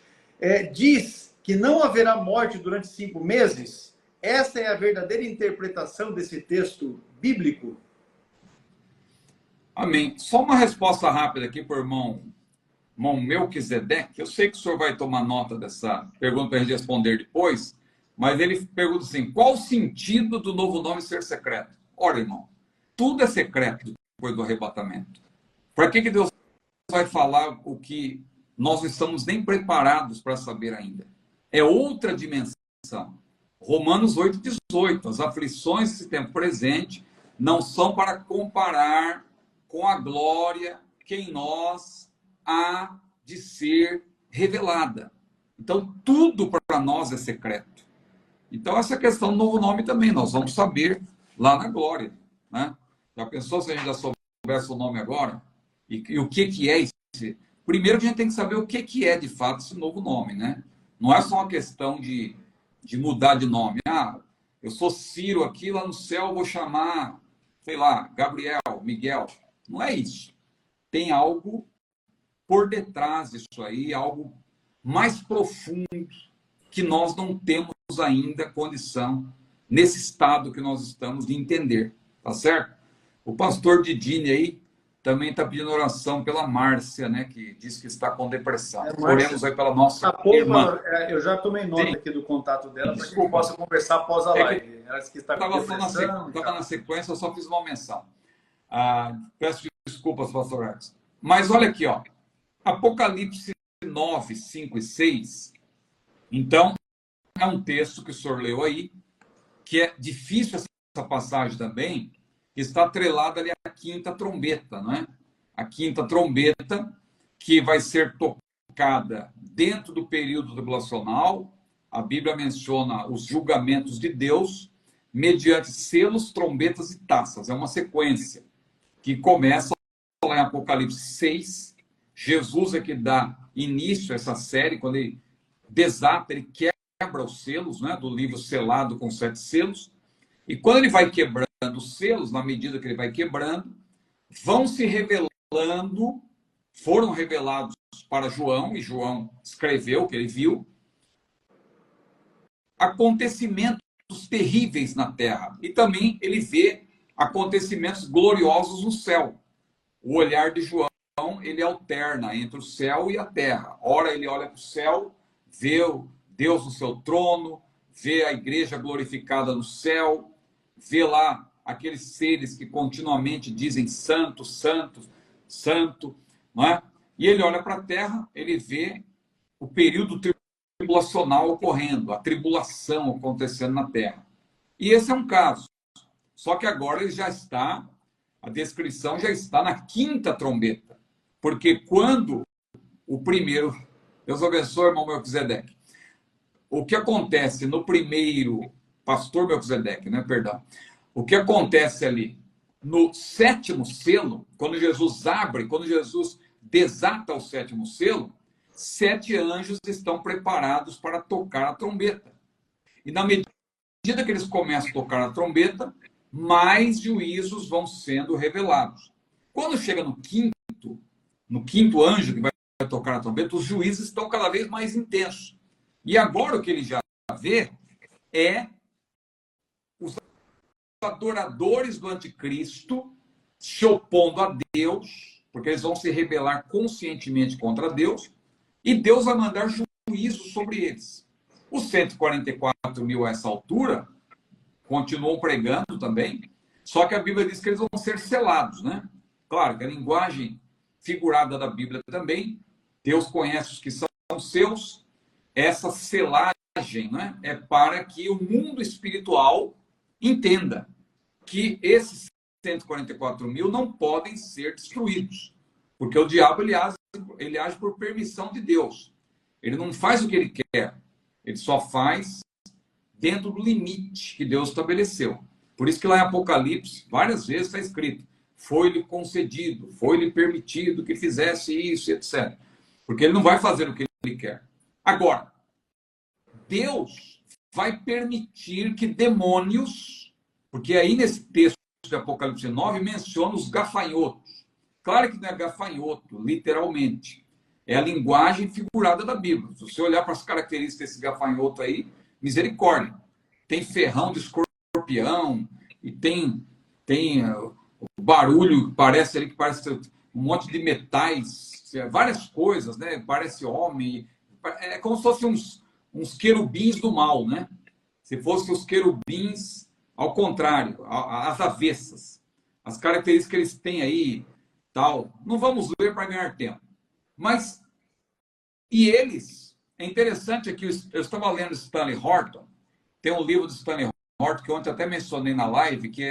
Diz que não haverá morte durante 5 meses? Essa é a verdadeira interpretação desse texto bíblico? Amém. Só uma resposta rápida aqui para o irmão irmão Melquisedeque, eu sei que o senhor vai tomar nota dessa pergunta para a gente responder depois, mas ele pergunta assim, qual o sentido do novo nome ser secreto? Ora, irmão, tudo é secreto depois do arrebatamento. Para que Deus vai falar o que nós não estamos nem preparados para saber ainda? É outra dimensão. Romanos 8,18. As aflições desse tempo presente não são para comparar com a glória que em nós há de ser revelada. Então, tudo para nós é secreto. Então, essa questão do novo nome também, nós vamos saber lá na glória. Né? Já pensou se a gente já soubesse o nome agora? E o que é esse? Primeiro que a gente tem que saber o que é de fato esse novo nome, né? Não é só uma questão de mudar de nome. Ah, eu sou Ciro aqui, lá no céu eu vou chamar, sei lá, Gabriel, Miguel. Não é isso. Tem algo por detrás disso aí, algo mais profundo que nós não temos ainda condição, nesse estado que nós estamos, de entender. Tá certo? O pastor Didine aí também está pedindo oração pela Márcia, né? Que diz que está com depressão. Oremos aí pela nossa irmã. Eu já tomei nota aqui do contato dela para que a gente possa conversar após a live. Ela disse que está com depressão. Estava na sequência, eu só fiz uma menção. Peço desculpas, pastor Alex. Mas olha aqui, ó. Apocalipse 9, 5 e 6. Então, é um texto que o senhor leu aí, que é difícil essa passagem também, que está atrelada ali à quinta trombeta, não é? A quinta trombeta, que vai ser tocada dentro do período tribulacional. A Bíblia menciona os julgamentos de Deus mediante selos, trombetas e taças. É uma sequência que começa lá em Apocalipse 6. Jesus é que dá início a essa série, quando ele desata, ele quebra os selos, né, do livro selado com 7 selos. E quando ele vai quebrando os selos, na medida que ele vai quebrando, vão se revelando, foram revelados para João, e João escreveu o que ele viu, acontecimentos terríveis na terra. E também ele vê acontecimentos gloriosos no céu. O olhar de João, ele alterna entre o céu e a terra. Ora ele olha para o céu, vê Deus no seu trono, vê a igreja glorificada no céu, vê lá aqueles seres que continuamente dizem santo, santo, santo, não é? E ele olha para a terra, ele vê o período tribulacional ocorrendo, a tribulação acontecendo na terra. E esse é um caso. Só que agora ele já está, a descrição já está na quinta trombeta. Porque quando o primeiro, Deus abençoe, irmão Melquisedeque, o que acontece no primeiro, pastor Melquisedeque, né, perdão, o que acontece ali no 7º selo, quando Jesus abre, quando Jesus desata o 7º selo, 7 anjos estão preparados para tocar a trombeta. E na medida que eles começam a tocar a trombeta, mais juízos vão sendo revelados. Quando chega no quinto anjo que vai tocar a trombeta, os juízes estão cada vez mais intensos. E agora o que ele já vê é os adoradores do anticristo se opondo a Deus, porque eles vão se rebelar conscientemente contra Deus, e Deus vai mandar juízo sobre eles. Os 144 mil a essa altura continuam pregando também, só que a Bíblia diz que eles vão ser selados, né? Claro que a linguagem figurada da Bíblia também, Deus conhece os que são seus, essa selagem, né, é para que o mundo espiritual entenda que esses 144 mil não podem ser destruídos, porque o diabo ele age por permissão de Deus. Ele não faz o que ele quer, ele só faz dentro do limite que Deus estabeleceu. Por isso que lá em Apocalipse, várias vezes está escrito, foi-lhe concedido, foi-lhe permitido que fizesse isso, etc. Porque ele não vai fazer o que ele quer. Agora, Deus vai permitir que demônios, porque aí nesse texto de Apocalipse 9 menciona os gafanhotos. Claro que não é gafanhoto, literalmente. É a linguagem figurada da Bíblia. Se você olhar para as características desse gafanhoto aí, misericórdia. Tem ferrão de escorpião, e tem o barulho, parece ali que parece um monte de metais várias coisas, né? Parece homem, é como se fossem uns querubins do mal, né? Se fossem os querubins, ao contrário, as avessas. As características que eles têm aí, tal. Não vamos ler para ganhar tempo. Mas, e eles, é interessante aqui, eu estava lendo Stanley Horton, tem um livro do Stanley Horton, que ontem até mencionei na live, que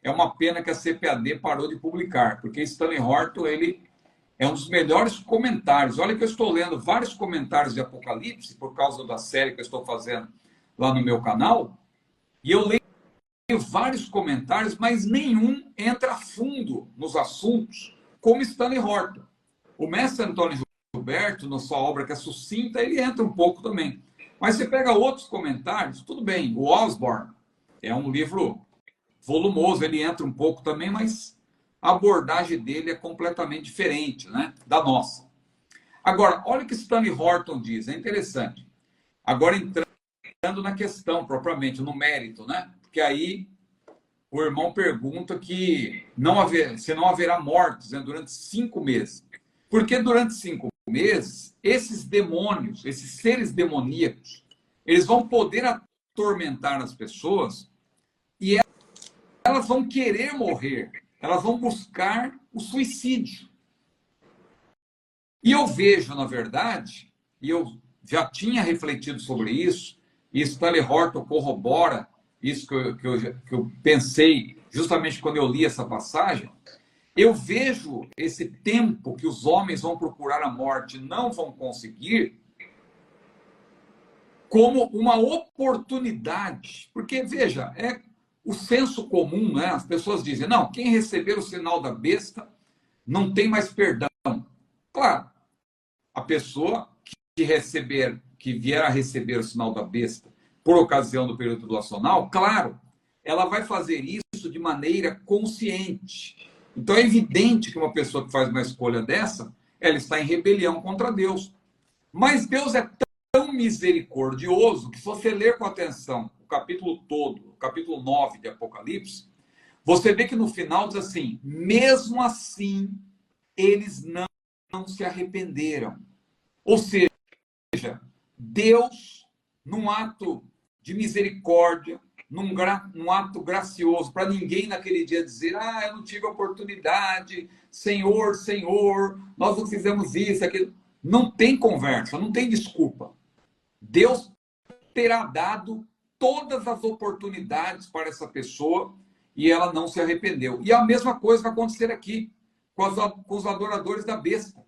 é uma pena que a CPAD parou de publicar, porque Stanley Horton, ele é um dos melhores comentários. Olha que eu estou lendo vários comentários de Apocalipse, por causa da série que eu estou fazendo lá no meu canal, e eu leio vários comentários, mas nenhum entra a fundo nos assuntos, como Stanley Horton. O mestre Antônio Gilberto, na sua obra que é sucinta, ele entra um pouco também. Mas você pega outros comentários, tudo bem. O Osborne é um livro volumoso, ele entra um pouco também, mas a abordagem dele é completamente diferente, né, da nossa. Agora, olha o que Stanley Horton diz, é interessante. Agora, entrando na questão propriamente, no mérito, né? Porque aí o irmão pergunta que se não haverá mortes, né, durante 5 meses. Porque durante 5 meses, esses demônios, esses seres demoníacos, eles vão poder atormentar as pessoas e elas vão querer morrer, elas vão buscar o suicídio. E eu vejo, na verdade, e eu já tinha refletido sobre isso, e Stanley Horton corrobora isso que eu pensei justamente quando eu li essa passagem. Eu vejo esse tempo que os homens vão procurar a morte e não vão conseguir como uma oportunidade. Porque, veja, é o senso comum, né? As pessoas dizem, não, quem receber o sinal da besta não tem mais perdão. Claro, a pessoa que vier a receber o sinal da besta por ocasião do período tribulacional, claro, ela vai fazer isso de maneira consciente. Então é evidente que uma pessoa que faz uma escolha dessa, ela está em rebelião contra Deus. Mas Deus é tão misericordioso que se você ler com atenção o capítulo todo, o capítulo 9 de Apocalipse, você vê que no final diz assim, mesmo assim, eles não se arrependeram. Ou seja, Deus, num ato de misericórdia, num ato gracioso, para ninguém naquele dia dizer, eu não tive oportunidade, Senhor, Senhor, nós não fizemos isso, aquilo. Não tem conversa, não tem desculpa. Deus terá dado todas as oportunidades para essa pessoa e ela não se arrependeu. E a mesma coisa vai acontecer aqui com os adoradores da besta.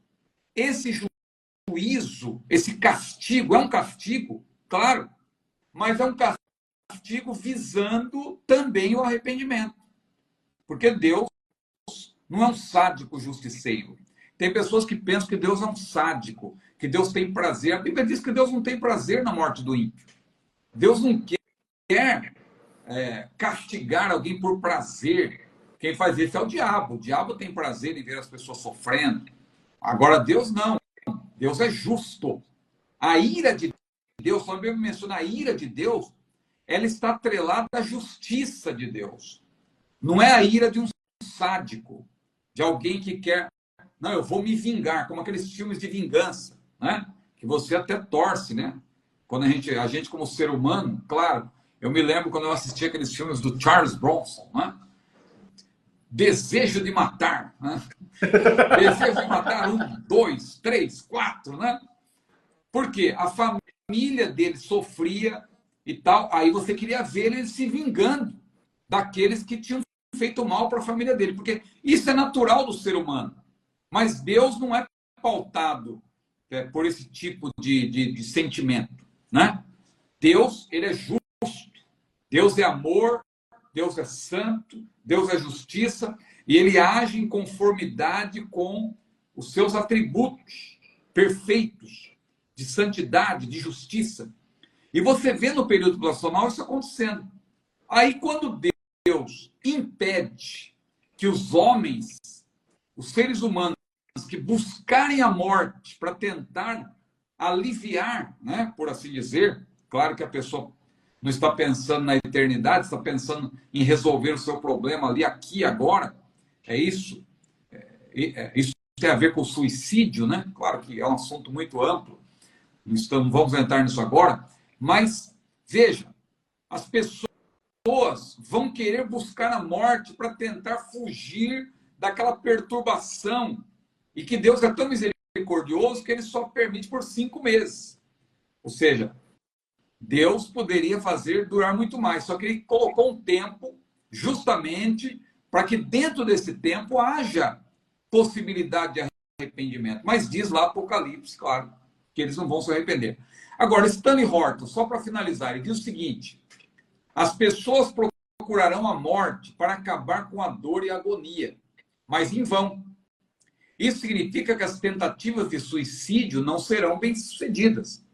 Esse juízo, esse castigo, é um castigo, claro, mas é um castigo visando também o arrependimento. Porque Deus não é um sádico justiceiro. Tem pessoas que pensam que Deus é um sádico, que Deus tem prazer. A Bíblia diz que Deus não tem prazer na morte do ímpio. Deus não quer castigar alguém por prazer. Quem faz isso é o diabo. O diabo tem prazer em ver as pessoas sofrendo. Agora, Deus não. Deus é justo. A ira de Deus, quando a Bíblia menciona a ira de Deus, ela está atrelada à justiça de Deus. Não é a ira de um sádico, de alguém que quer, não, eu vou me vingar, como aqueles filmes de vingança, né? Que você até torce, né? Quando a gente como ser humano, claro, eu me lembro quando eu assisti aqueles filmes do Charles Bronson, né? Desejo de matar, né? Desejo de matar 1, 2, 3, 4, né? Porque a família dele sofria e tal, aí você queria ver ele se vingando daqueles que tinham feito mal para a família dele, porque isso é natural do ser humano. Mas Deus não é pautado por esse tipo de sentimento, né? Deus, ele é justo, Deus é amor, Deus é santo, Deus é justiça, e ele age em conformidade com os seus atributos perfeitos de santidade, de justiça. E você vê no período tribulacional isso acontecendo. Aí quando Deus impede que os homens, os seres humanos que buscarem a morte para tentar aliviar, né, por assim dizer, claro que a pessoa não está pensando na eternidade, está pensando em resolver o seu problema ali, aqui, agora. É isso. Isso tem a ver com o suicídio, né? Claro que é um assunto muito amplo, não vamos entrar nisso agora, mas veja, as pessoas vão querer buscar a morte para tentar fugir daquela perturbação, e que Deus é tão misericordioso que ele só permite por 5 meses. Ou seja, Deus poderia fazer durar muito mais, só que ele colocou um tempo justamente para que dentro desse tempo haja possibilidade de arrependimento. Mas diz lá Apocalipse, claro, que eles não vão se arrepender. Agora, Stanley Horton, só para finalizar, ele diz o seguinte: as pessoas procurarão a morte para acabar com a dor e a agonia, mas em vão. Isso significa que as tentativas de suicídio não serão bem-sucedidas.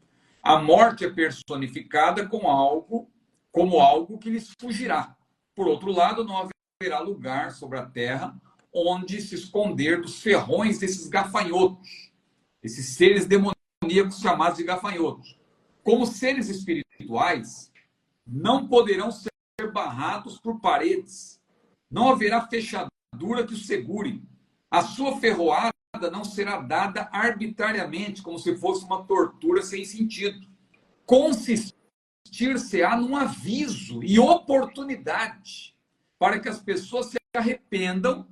A morte é personificada como algo que lhes fugirá. Por outro lado, não haverá lugar sobre a terra onde se esconder dos ferrões desses gafanhotos, esses seres demoníacos chamados de gafanhotos. Como seres espirituais, não poderão ser barrados por paredes. Não haverá fechadura que os segure. A sua ferroada não será dada arbitrariamente, como se fosse uma tortura sem sentido. Consistir-se-á num aviso e oportunidade para que as pessoas se arrependam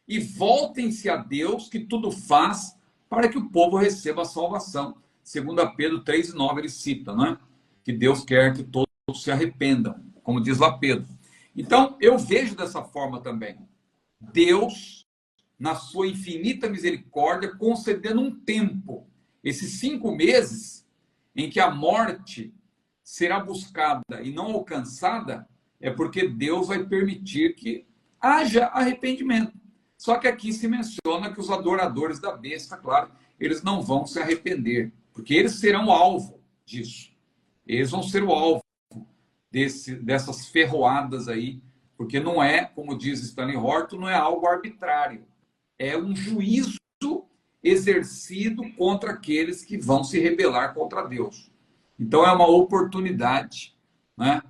e voltem-se a Deus, que tudo faz para que o povo receba a salvação. Segundo Pedro 3,9, ele cita, né? Que Deus quer que todos se arrependam, como diz lá Pedro. Então, eu vejo dessa forma também. Deus, na sua infinita misericórdia, concedendo um tempo, esses 5 meses, em que a morte será buscada e não alcançada, é porque Deus vai permitir que haja arrependimento. Só que aqui se menciona que os adoradores da besta, claro, eles não vão se arrepender, porque eles serão o alvo disso. Eles vão ser o alvo dessas ferroadas aí, porque não é, como diz Stanley Horton, não é algo arbitrário. É um juízo exercido contra aqueles que vão se rebelar contra Deus. Então é uma oportunidade, né,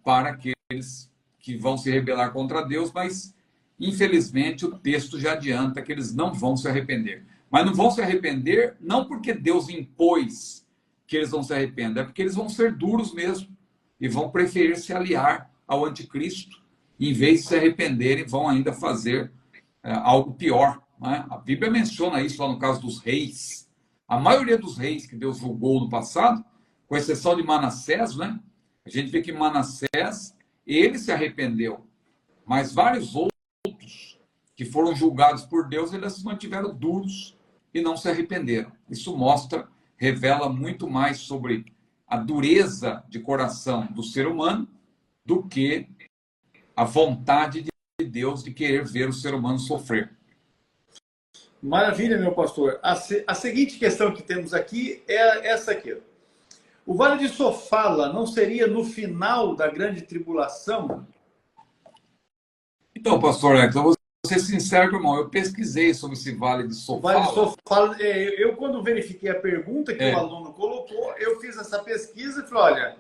para aqueles que vão se rebelar contra Deus, mas infelizmente o texto já adianta que eles não vão se arrepender. Mas não vão se arrepender não porque Deus impôs que eles vão se arrepender, é porque eles vão ser duros mesmo e vão preferir se aliar ao anticristo. Em vez de se arrependerem, vão ainda fazer algo pior, né? A Bíblia menciona isso lá no caso dos reis. A maioria dos reis que Deus julgou no passado, com exceção de Manassés, né? A gente vê que Manassés, ele se arrependeu. Mas vários outros que foram julgados por Deus, eles se mantiveram duros e não se arrependeram. Isso revela muito mais sobre a dureza de coração do ser humano do que a vontade de Deus de querer ver o ser humano sofrer. Maravilha, meu pastor. A seguinte questão que temos aqui é essa aqui. O Vale de Sofala não seria no final da grande tribulação? Então, pastor Alex, eu vou ser sincero, irmão, eu pesquisei sobre esse Vale de Sofala. Vale de Sofala, eu quando verifiquei a pergunta que o aluno colocou, eu fiz essa pesquisa e falei, olha,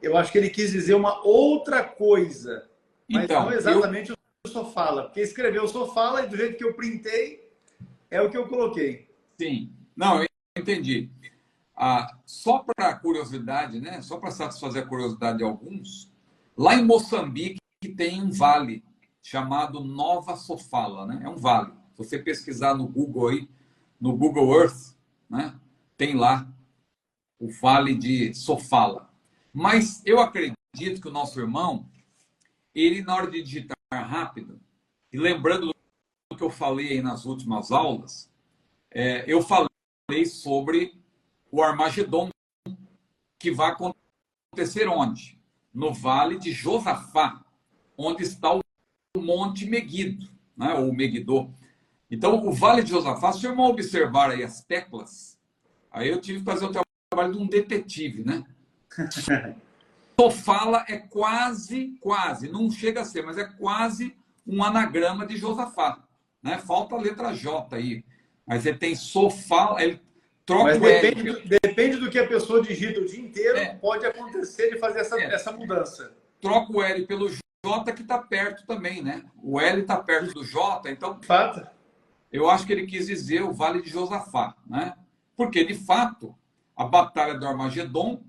eu acho que ele quis dizer uma outra coisa, mas então, não exatamente o Sofala, porque escreveu Sofala e do jeito que eu printei, é o que eu coloquei. Sim, não, eu entendi. Só para curiosidade, né? Só para satisfazer a curiosidade de alguns, lá em Moçambique tem um vale chamado Nova Sofala, né? É um vale. Se você pesquisar no Google aí, no Google Earth, né? Tem lá o Vale de Sofala. Mas eu acredito que o nosso irmão, ele na hora de digitar rápido, e lembrando do que eu falei aí nas últimas aulas, eu falei sobre o Armagedon, que vai acontecer onde? No Vale de Josafá, onde está o Monte Meguido, né? Ou Megiddo. Então, o Vale de Josafá, se o irmão observar aí as teclas, aí eu tive que fazer o trabalho de um detetive, né? Sofala é quase, não chega a ser, mas é quase um anagrama de Josafá, né? Falta a letra J aí. Mas ele tem Sofala, ele troca o L. Depende do que a pessoa digita o dia inteiro, pode acontecer de fazer essa mudança. Troca o L pelo J, que está perto também, né? O L está perto do J, então... Fato. eu acho que ele quis dizer o Vale de Josafá, né? Porque, de fato, a batalha do Armagedon,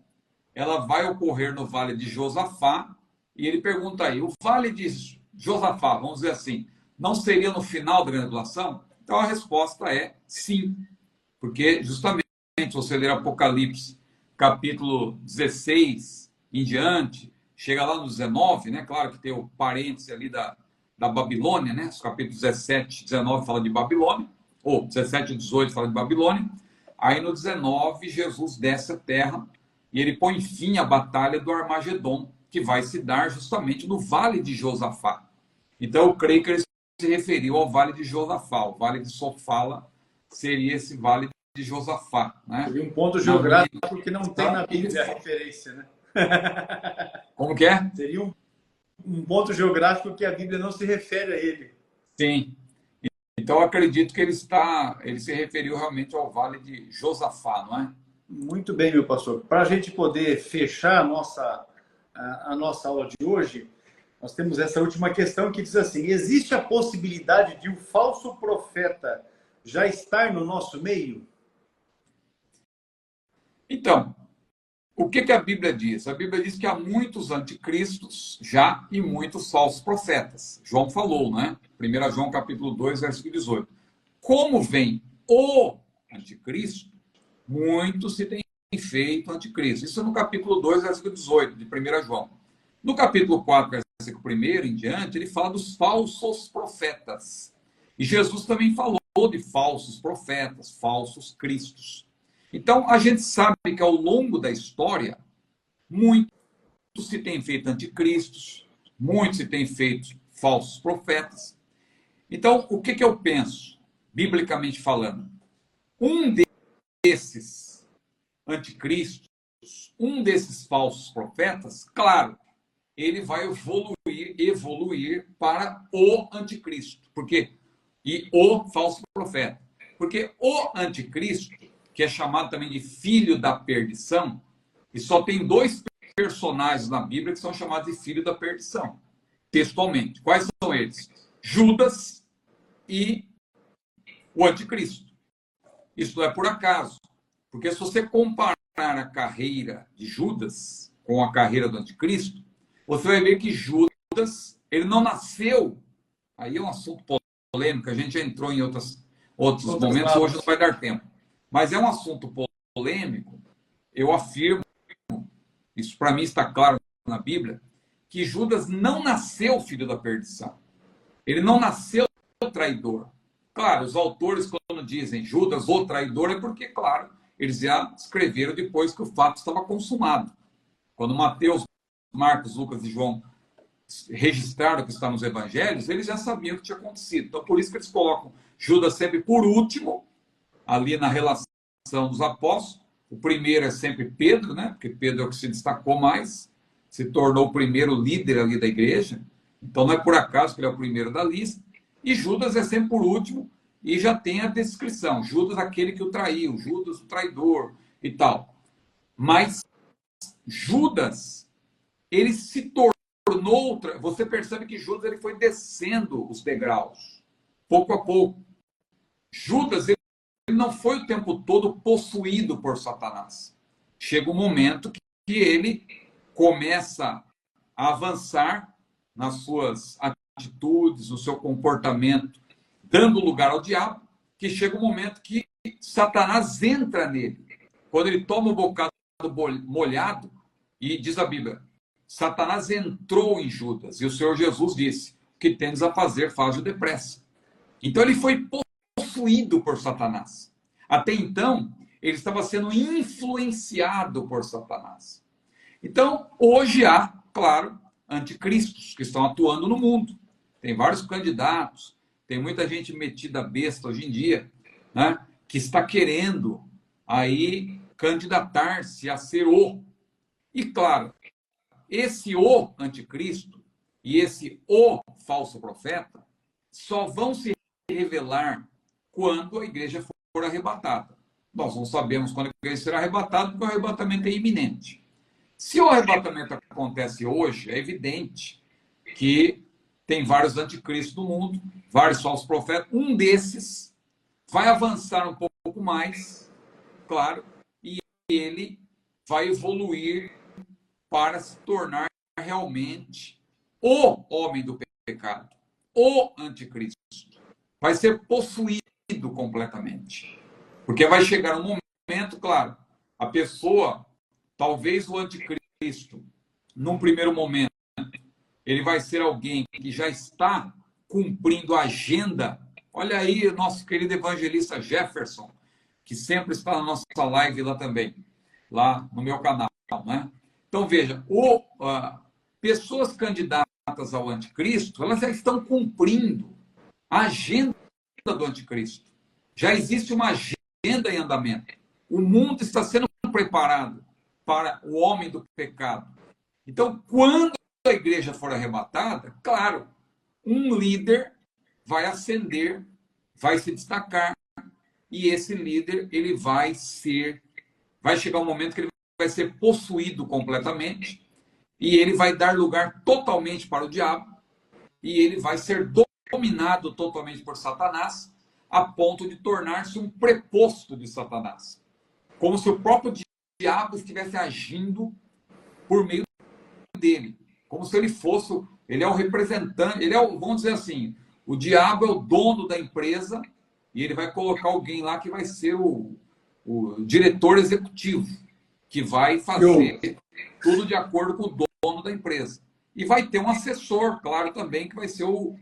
ela vai ocorrer no Vale de Josafá, e ele pergunta aí, o Vale de Josafá, vamos dizer assim, não seria no final da grande tribulação? Então a resposta é sim, porque justamente se você ler Apocalipse, capítulo 16 em diante, chega lá no 19, né? Claro que tem o parêntese ali da Babilônia, né? Os capítulos 17 e 19 fala de Babilônia, ou 17 e 18 fala de Babilônia. Aí no 19, Jesus desce a terra e ele põe fim à batalha do Armagedon, que vai se dar justamente no Vale de Josafá. Então eu creio que ele se referiu ao Vale de Josafá. O Vale de Sofala seria esse Vale de Josafá, né? Seria um ponto geográfico que não tem na Bíblia a referência, né? Como que é? Seria um ponto geográfico que a Bíblia não se refere a ele. Sim. Então, eu acredito que ele se referiu realmente ao Vale de Josafá, não é? Muito bem, meu pastor. Para a gente poder fechar a nossa aula de hoje, nós temos essa última questão que diz assim: existe a possibilidade de um falso profeta já estar no nosso meio? Então, o que a Bíblia diz? A Bíblia diz que há muitos anticristos já e muitos falsos profetas. João falou, né? 1 João capítulo 2, versículo 18. Como vem o anticristo, muitos se têm feito anticristo. Isso é no capítulo 2, versículo 18, de 1 João. No capítulo 4, versículo 1 em diante, ele fala dos falsos profetas. E Jesus também falou de falsos profetas, falsos cristos. Então, a gente sabe que ao longo da história, muitos se têm feito anticristos, muitos se têm feito falsos profetas. Então, o que eu penso, biblicamente falando? Um desses anticristos, um desses falsos profetas, claro, ele vai evoluir para o anticristo. E o falso profeta. Porque o anticristo, que é chamado também de filho da perdição, e só tem dois personagens na Bíblia que são chamados de filho da perdição, textualmente. Quais são eles? Judas e o anticristo. Isso não é por acaso, porque se você comparar a carreira de Judas com a carreira do anticristo, você vai ver que Judas, ele não nasceu, aí é um assunto polêmico, a gente já entrou em outros momentos, hoje não vai dar tempo. Mas é um assunto polêmico, eu afirmo, isso para mim está claro na Bíblia, que Judas não nasceu filho da perdição. Ele não nasceu traidor. Claro, os autores, quando dizem Judas, o traidor, é porque, claro, eles já escreveram depois que o fato estava consumado. Quando Mateus, Marcos, Lucas e João registraram o que está nos evangelhos, eles já sabiam o que tinha acontecido. Então, por isso que eles colocam Judas sempre por último, ali na relação dos apóstolos. O primeiro é sempre Pedro, né? Porque Pedro é o que se destacou mais, se tornou o primeiro líder ali da igreja. Então, não é por acaso que ele é o primeiro da lista. E Judas é sempre por último, e já tem a descrição. Judas, aquele que o traiu, Judas, o traidor e tal. Mas Judas, ele se tornou... Você percebe que Judas ele foi descendo os degraus, pouco a pouco. Judas, ele não foi o tempo todo possuído por Satanás. Chega um momento que ele começa a avançar nas suas atitudes, no seu comportamento, dando lugar ao diabo, que chega um momento que Satanás entra nele. Quando ele toma o bocado molhado, e diz a Bíblia, Satanás entrou em Judas, e o Senhor Jesus disse, o que tens a fazer, faz-o depressa. Então ele foi possuído por Satanás. Até então, ele estava sendo influenciado por Satanás. Então, hoje há, claro, anticristos que estão atuando no mundo. Tem vários candidatos, tem muita gente metida besta hoje em dia, né, que está querendo aí candidatar-se a ser o. E claro, esse o anticristo e esse o falso profeta só vão se revelar quando a igreja for arrebatada. Nós não sabemos quando a igreja será arrebatada, porque o arrebatamento é iminente. Se o arrebatamento acontece hoje, é evidente que tem vários anticristos no mundo, vários falsos profetas. Um desses vai avançar um pouco mais, claro, e ele vai evoluir para se tornar realmente o homem do pecado, o anticristo. Vai ser possuído completamente. Porque vai chegar um momento, claro, a pessoa, talvez o anticristo, num primeiro momento, ele vai ser alguém que já está cumprindo a agenda. Olha aí o nosso querido evangelista Jefferson, que sempre está na nossa live lá também, lá no meu canal, né? Então, veja, pessoas candidatas ao anticristo, elas já estão cumprindo a agenda do anticristo. Já existe uma agenda em andamento. O mundo está sendo preparado para o homem do pecado. Então, quando a igreja for arrebatada, claro, um líder vai ascender, vai se destacar, e esse líder ele vai chegar um momento que ele vai ser possuído completamente, e ele vai dar lugar totalmente para o diabo, e ele vai ser dominado totalmente por Satanás, a ponto de tornar-se um preposto de Satanás. Como se o próprio diabo estivesse agindo por meio dele. Como se ele é o representante, vamos dizer assim, o diabo é o dono da empresa e ele vai colocar alguém lá que vai ser o diretor executivo, que vai fazer tudo de acordo com o dono da empresa. E vai ter um assessor, claro, também, que vai ser o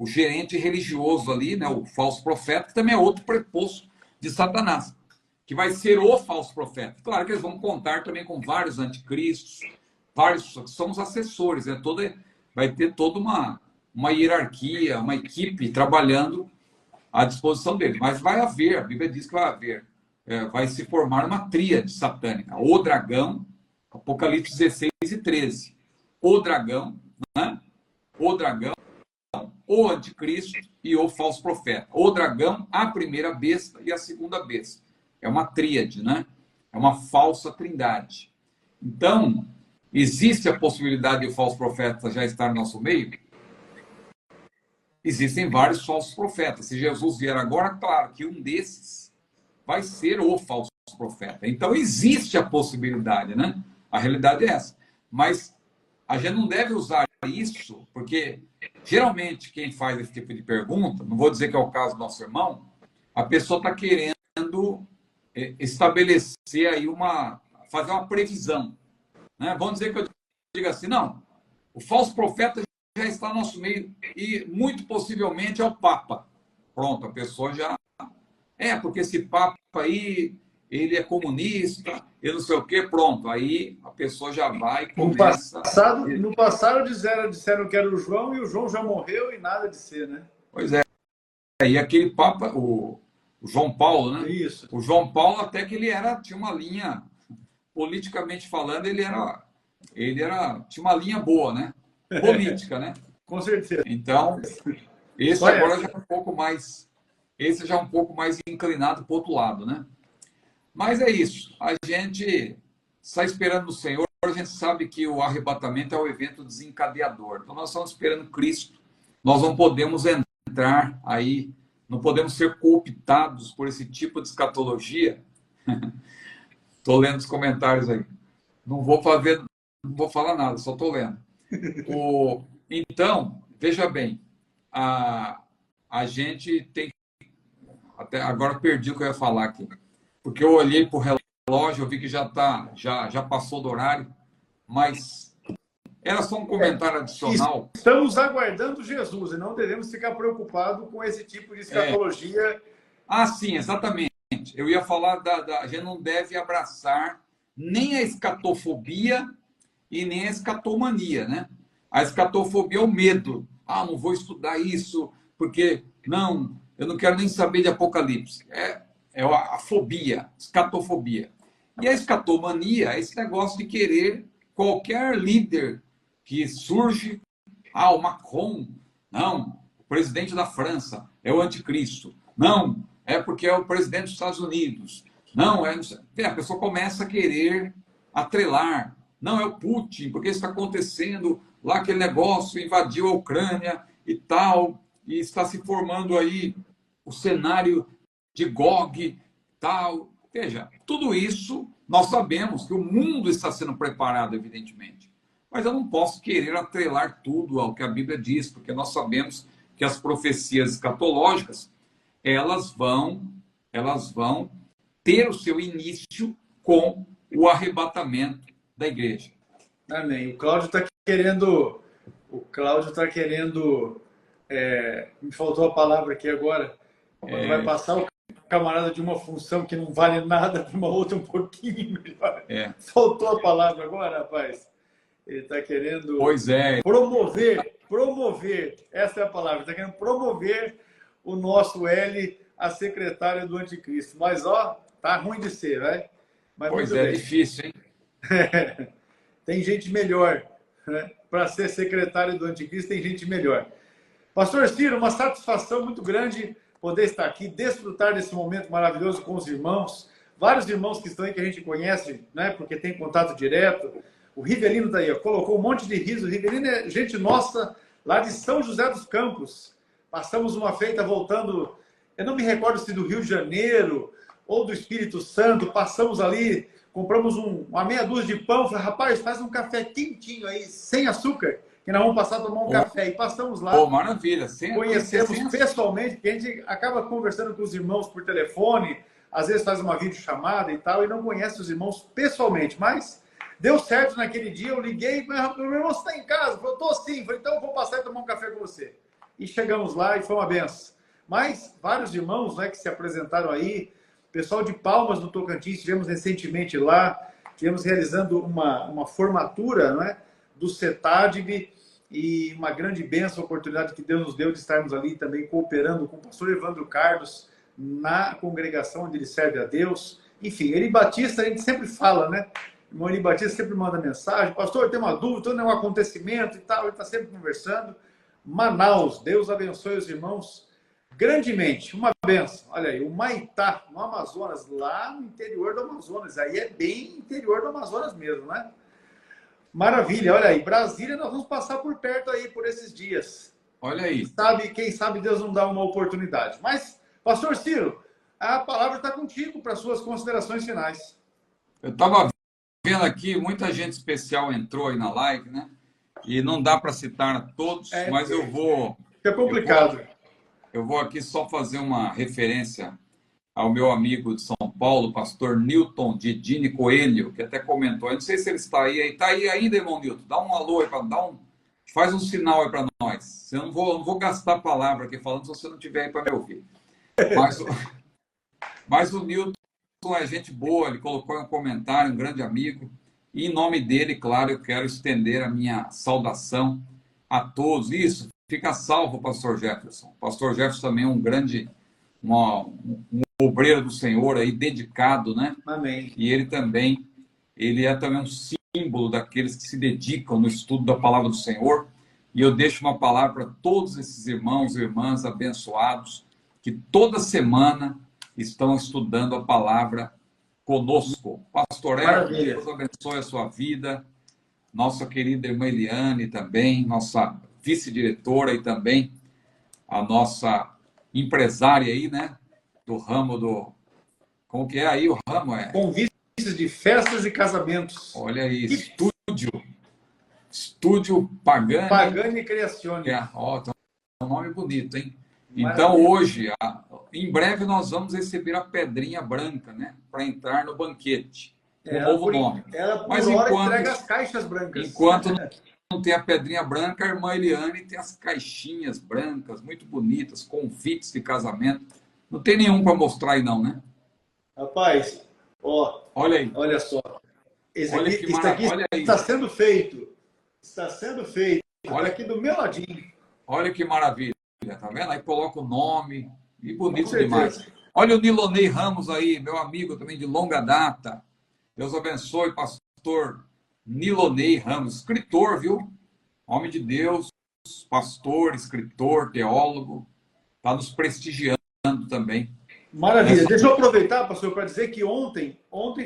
gerente religioso ali, né, o falso profeta, que também é outro preposto de Satanás, que vai ser o falso profeta. Claro que eles vão contar também com vários anticristos, são os assessores, né? Vai ter toda uma hierarquia, uma equipe trabalhando à disposição dele. Mas vai haver, a Bíblia diz que vai haver, vai se formar uma tríade satânica. O dragão, Apocalipse 16 e 13. O dragão, né? O dragão, o anticristo e o falso profeta. O dragão, a primeira besta e a segunda besta. É uma tríade, né? É uma falsa trindade. Então, existe a possibilidade de o falso profeta já estar no nosso meio? Existem vários falsos profetas. Se Jesus vier agora, claro que um desses vai ser o falso profeta. Então, existe a possibilidade, né? A realidade é essa. Mas a gente não deve usar isso, porque geralmente quem faz esse tipo de pergunta, não vou dizer que é o caso do nosso irmão, a pessoa está querendo estabelecer aí fazer uma previsão. Né? Vamos dizer que eu diga assim, não, o falso profeta já está no nosso meio e muito possivelmente é o Papa. Pronto, a pessoa já... porque esse Papa aí, ele é comunista, eu não sei o quê, pronto. Aí a pessoa já vai e começa... No passado disseram que era o João e o João já morreu e nada de ser, né? Pois é. E aquele Papa, o João Paulo, né? Isso. O João Paulo até que ele tinha uma linha, politicamente falando, tinha uma linha boa, né? Política, né? Com certeza. Então, esse agora já é um pouco mais... Esse já é um pouco mais inclinado para o outro lado, né? Mas é isso. A gente está esperando o Senhor. A gente sabe que o arrebatamento é o evento desencadeador. Então, nós estamos esperando Cristo. Nós não podemos entrar aí, não podemos ser cooptados por esse tipo de escatologia. Estou lendo os comentários aí. Não vou falar nada, só estou lendo. Então, veja bem, a gente tem... Até agora perdi o que eu ia falar aqui. Porque eu olhei para o relógio, eu vi que já passou do horário, mas era só um comentário adicional. Estamos aguardando Jesus e não devemos ficar preocupados com esse tipo de escatologia. Sim, exatamente. Eu ia falar a gente não deve abraçar nem a escatofobia e nem a escatomania, né? A escatofobia é o medo. Não vou estudar isso, porque eu não quero nem saber de Apocalipse. É a fobia, escatofobia. E a escatomania é esse negócio de querer qualquer líder que surge. O Macron, não, o presidente da França é o anticristo. Não, é porque é o presidente dos Estados Unidos. Não, a pessoa começa a querer atrelar. Não, é o Putin, porque está acontecendo lá aquele negócio, invadiu a Ucrânia e tal, e está se formando aí o cenário de Gog, tal. Veja, tudo isso nós sabemos que o mundo está sendo preparado, evidentemente. Mas eu não posso querer atrelar tudo ao que a Bíblia diz, porque nós sabemos que as profecias escatológicas, elas vão ter o seu início com o arrebatamento da igreja. Amém. O Cláudio está querendo... me faltou a palavra aqui agora. Quando vai passar o camarada de uma função que não vale nada para uma outra um pouquinho melhor. Faltou a palavra agora, rapaz. Ele está querendo promover, essa é a palavra, está querendo promover o nosso L a secretário do anticristo. Mas, tá ruim de ser, né? Mas pois é, difícil, hein? Tem gente melhor, né? Para ser secretário do anticristo, tem gente melhor. Pastor Ciro, uma satisfação muito grande poder estar aqui, desfrutar desse momento maravilhoso com os irmãos. Vários irmãos que estão aí que a gente conhece, né? Porque tem contato direto. O Rivelino está aí, colocou um monte de riso. O Rivelino é gente nossa, lá de São José dos Campos. Passamos uma feita voltando, eu não me recordo se do Rio de Janeiro ou do Espírito Santo. Passamos ali, compramos uma meia dúzia de pão. Falei, rapaz, faz um café quentinho aí, sem açúcar, que nós vamos passar a tomar um café. E passamos lá. Maravilha. Conhecemos pessoalmente, porque a gente acaba conversando com os irmãos por telefone, às vezes faz uma videochamada e tal, e não conhece os irmãos pessoalmente, mas... Deu certo naquele dia, eu liguei, meu irmão, você está em casa? Eu estou sim. Falei, então eu vou passar e tomar um café com você. E chegamos lá e foi uma benção. Mas vários irmãos, né, que se apresentaram aí, pessoal de Palmas, no Tocantins, estivemos recentemente lá, estivemos realizando uma formatura, né, do CETADV, e uma grande benção, oportunidade que Deus nos deu de estarmos ali também cooperando com o pastor Evandro Carlos, na congregação onde ele serve a Deus. Enfim, Eri Batista, a gente sempre fala, né? O irmão Eli Batista sempre manda mensagem, pastor, tem uma dúvida, tem um acontecimento e tal, ele está sempre conversando. Manaus, Deus abençoe os irmãos grandemente, uma benção. Olha aí, o Maitá, no Amazonas, lá no interior do Amazonas, aí é bem interior do Amazonas mesmo, né? Maravilha, olha aí, Brasília, nós vamos passar por perto aí, por esses dias. Olha aí. Quem sabe Deus não dá uma oportunidade. Mas, pastor Ciro, a palavra está contigo para suas considerações finais. Eu estava vendo aqui, muita gente especial entrou aí na live, né? E não dá para citar a todos, mas eu vou... É complicado. Eu vou aqui só fazer uma referência ao meu amigo de São Paulo, pastor Newton Didini Coelho, que até comentou. Eu não sei se ele está aí. Está aí ainda, irmão Newton? Dá um alô aí, faz um sinal aí para nós. Eu não vou gastar a palavra aqui falando se você não estiver aí para me ouvir. Mas o Newton é gente boa, ele colocou um comentário, um grande amigo, e em nome dele, claro, eu quero estender a minha saudação a todos. Isso, fica salvo, pastor Jefferson. O pastor Jefferson também é um grande, um obreiro do Senhor aí, dedicado, né? Amém. E ele é também um símbolo daqueles que se dedicam no estudo da palavra do Senhor. E eu deixo uma palavra para todos esses irmãos e irmãs abençoados, que toda semana estão estudando a palavra conosco. Pastor Hélio, Deus abençoe a sua vida. Nossa querida irmã Eliane também, nossa vice-diretora e também a nossa empresária aí, né? Do ramo do... Como que é aí o ramo? Convites de festas e casamentos. Olha aí, Estúdio Pagani. Pagani Creazione. É um nome bonito, hein? Então, hoje, em breve, nós vamos receber a pedrinha branca, né? Para entrar no banquete. Um novo nome. Mas enquanto entrega as caixas brancas. Enquanto não tem a pedrinha branca, a irmã Eliane tem as caixinhas brancas, muito bonitas, convites de casamento. Não tem nenhum para mostrar aí, não, né? Rapaz, olha aí. Olha só. Isso aqui está sendo feito. Está sendo feito. Olha aqui do meu ladinho. Olha que maravilha. Tá vendo? Aí coloca o nome. E bonito demais. Olha o Nilonei Ramos aí, meu amigo também de longa data. Deus abençoe, pastor Nilonei Ramos. Escritor, viu? Homem de Deus, pastor, escritor, teólogo. Está nos prestigiando também. Maravilha. Deixa eu aproveitar, pastor, para dizer que ontem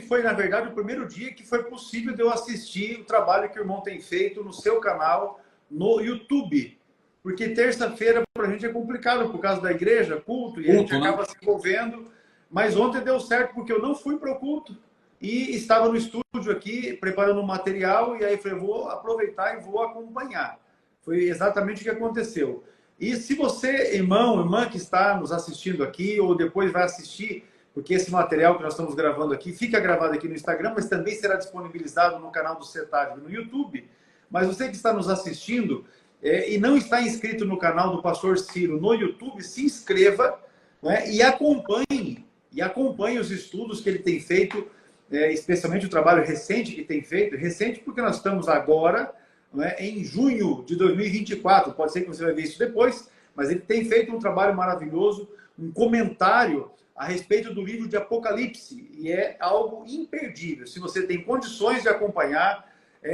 foi, na verdade, o primeiro dia que foi possível de eu assistir o trabalho que o irmão tem feito no seu canal, no YouTube. Porque terça-feira para a gente é complicado por causa da igreja, culto, e a gente acaba se envolvendo. Mas ontem deu certo porque eu não fui para o culto e estava no estúdio aqui preparando o material e aí falei, vou aproveitar e vou acompanhar. Foi exatamente o que aconteceu. E se você, irmão, irmã que está nos assistindo aqui ou depois vai assistir, porque esse material que nós estamos gravando aqui fica gravado aqui no Instagram, mas também será disponibilizado no canal do CETAD no YouTube. Mas você que está nos assistindo e não está inscrito no canal do Pastor Ciro no YouTube, se inscreva, né, e acompanhe os estudos que ele tem feito, especialmente o trabalho recente que tem feito. Recente porque nós estamos agora, né, em junho de 2024. Pode ser que você vai ver isso depois, mas ele tem feito um trabalho maravilhoso, um comentário a respeito do livro de Apocalipse, e é algo imperdível. Se você tem condições de acompanhar,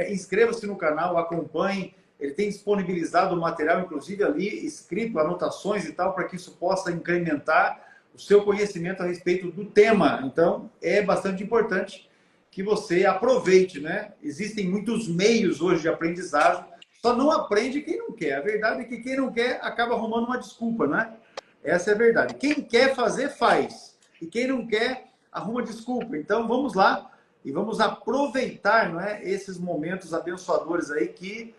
inscreva-se no canal, acompanhe. Ele tem disponibilizado o material, inclusive ali, escrito, anotações e tal, para que isso possa incrementar o seu conhecimento a respeito do tema. Então, é bastante importante que você aproveite, né? Existem muitos meios hoje de aprendizagem, só não aprende quem não quer. A verdade é que quem não quer acaba arrumando uma desculpa, né? Essa é a verdade. Quem quer fazer, faz. E quem não quer, arruma desculpa. Então, vamos lá e vamos aproveitar, não é, esses momentos abençoadores aí que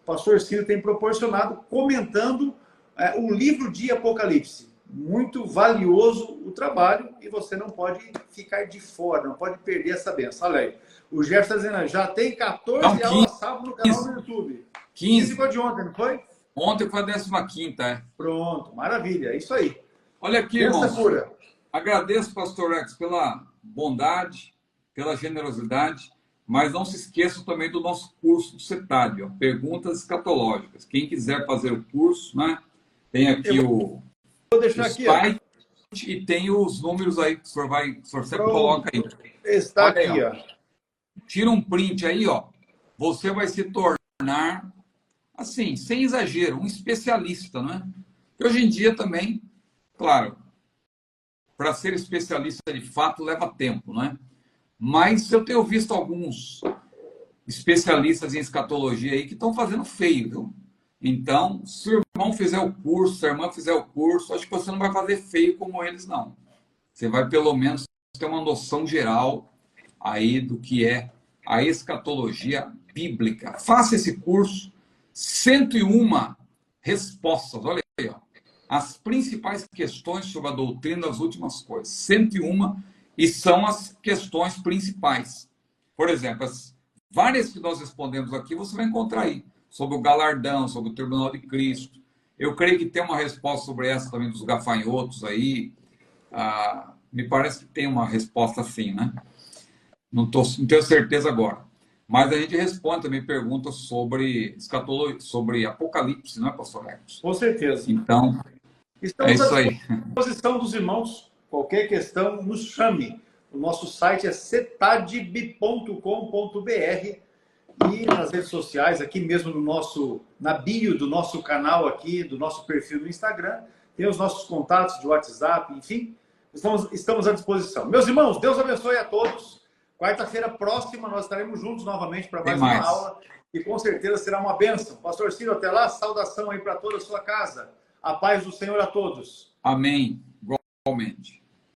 o pastor Ciro tem proporcionado, comentando o livro de Apocalipse. Muito valioso o trabalho e você não pode ficar de fora, não pode perder essa benção. Olha aí, o Jefferson está dizendo, já tem 14 aulas sábado no canal do YouTube. 15 foi de ontem, não foi? Ontem foi a 15ª, é. Pronto, maravilha, é isso aí. Olha aqui, irmão. Agradeço, pastor X, pela bondade, pela generosidade, mas não se esqueça também do nosso curso do CETAD, ó, Perguntas Escatológicas. Quem quiser fazer o curso, né? Tem aqui vou deixar aqui, site e tem os números aí que o senhor sempre coloca aí. Está olha aqui, ó. Tira um print aí, ó. Você vai se tornar, assim, sem exagero, um especialista, né? Que hoje em dia também, claro, para ser especialista de fato leva tempo, né? Mas eu tenho visto alguns especialistas em escatologia aí que estão fazendo feio, viu? Então, se o irmão fizer o curso, se a irmã fizer o curso, acho que você não vai fazer feio como eles, não. Você vai, pelo menos, ter uma noção geral aí do que é a escatologia bíblica. Faça esse curso, 101 respostas, olha aí, ó. As principais questões sobre a doutrina das últimas coisas. 101, e são as questões principais. Por exemplo, as várias que nós respondemos aqui, você vai encontrar aí. Sobre o galardão, sobre o tribunal de Cristo. Eu creio que tem uma resposta sobre essa também dos gafanhotos aí. Me parece que tem uma resposta assim, né? Não tenho certeza agora. Mas a gente responde também perguntas sobre escatologia, sobre Apocalipse, não é, pastor Marcos? Com certeza. Então, estamos é isso aí. À disposição dos irmãos. Qualquer questão, nos chame. O nosso site é cetadib.com.br e nas redes sociais, aqui mesmo na bio do nosso canal aqui, do nosso perfil no Instagram, tem os nossos contatos de WhatsApp, enfim, estamos à disposição. Meus irmãos, Deus abençoe a todos. Quarta-feira próxima nós estaremos juntos novamente para mais uma aula e com certeza será uma bênção. Pastor Ciro, até lá, saudação aí para toda a sua casa. A paz do Senhor a todos. Amém. Igualmente.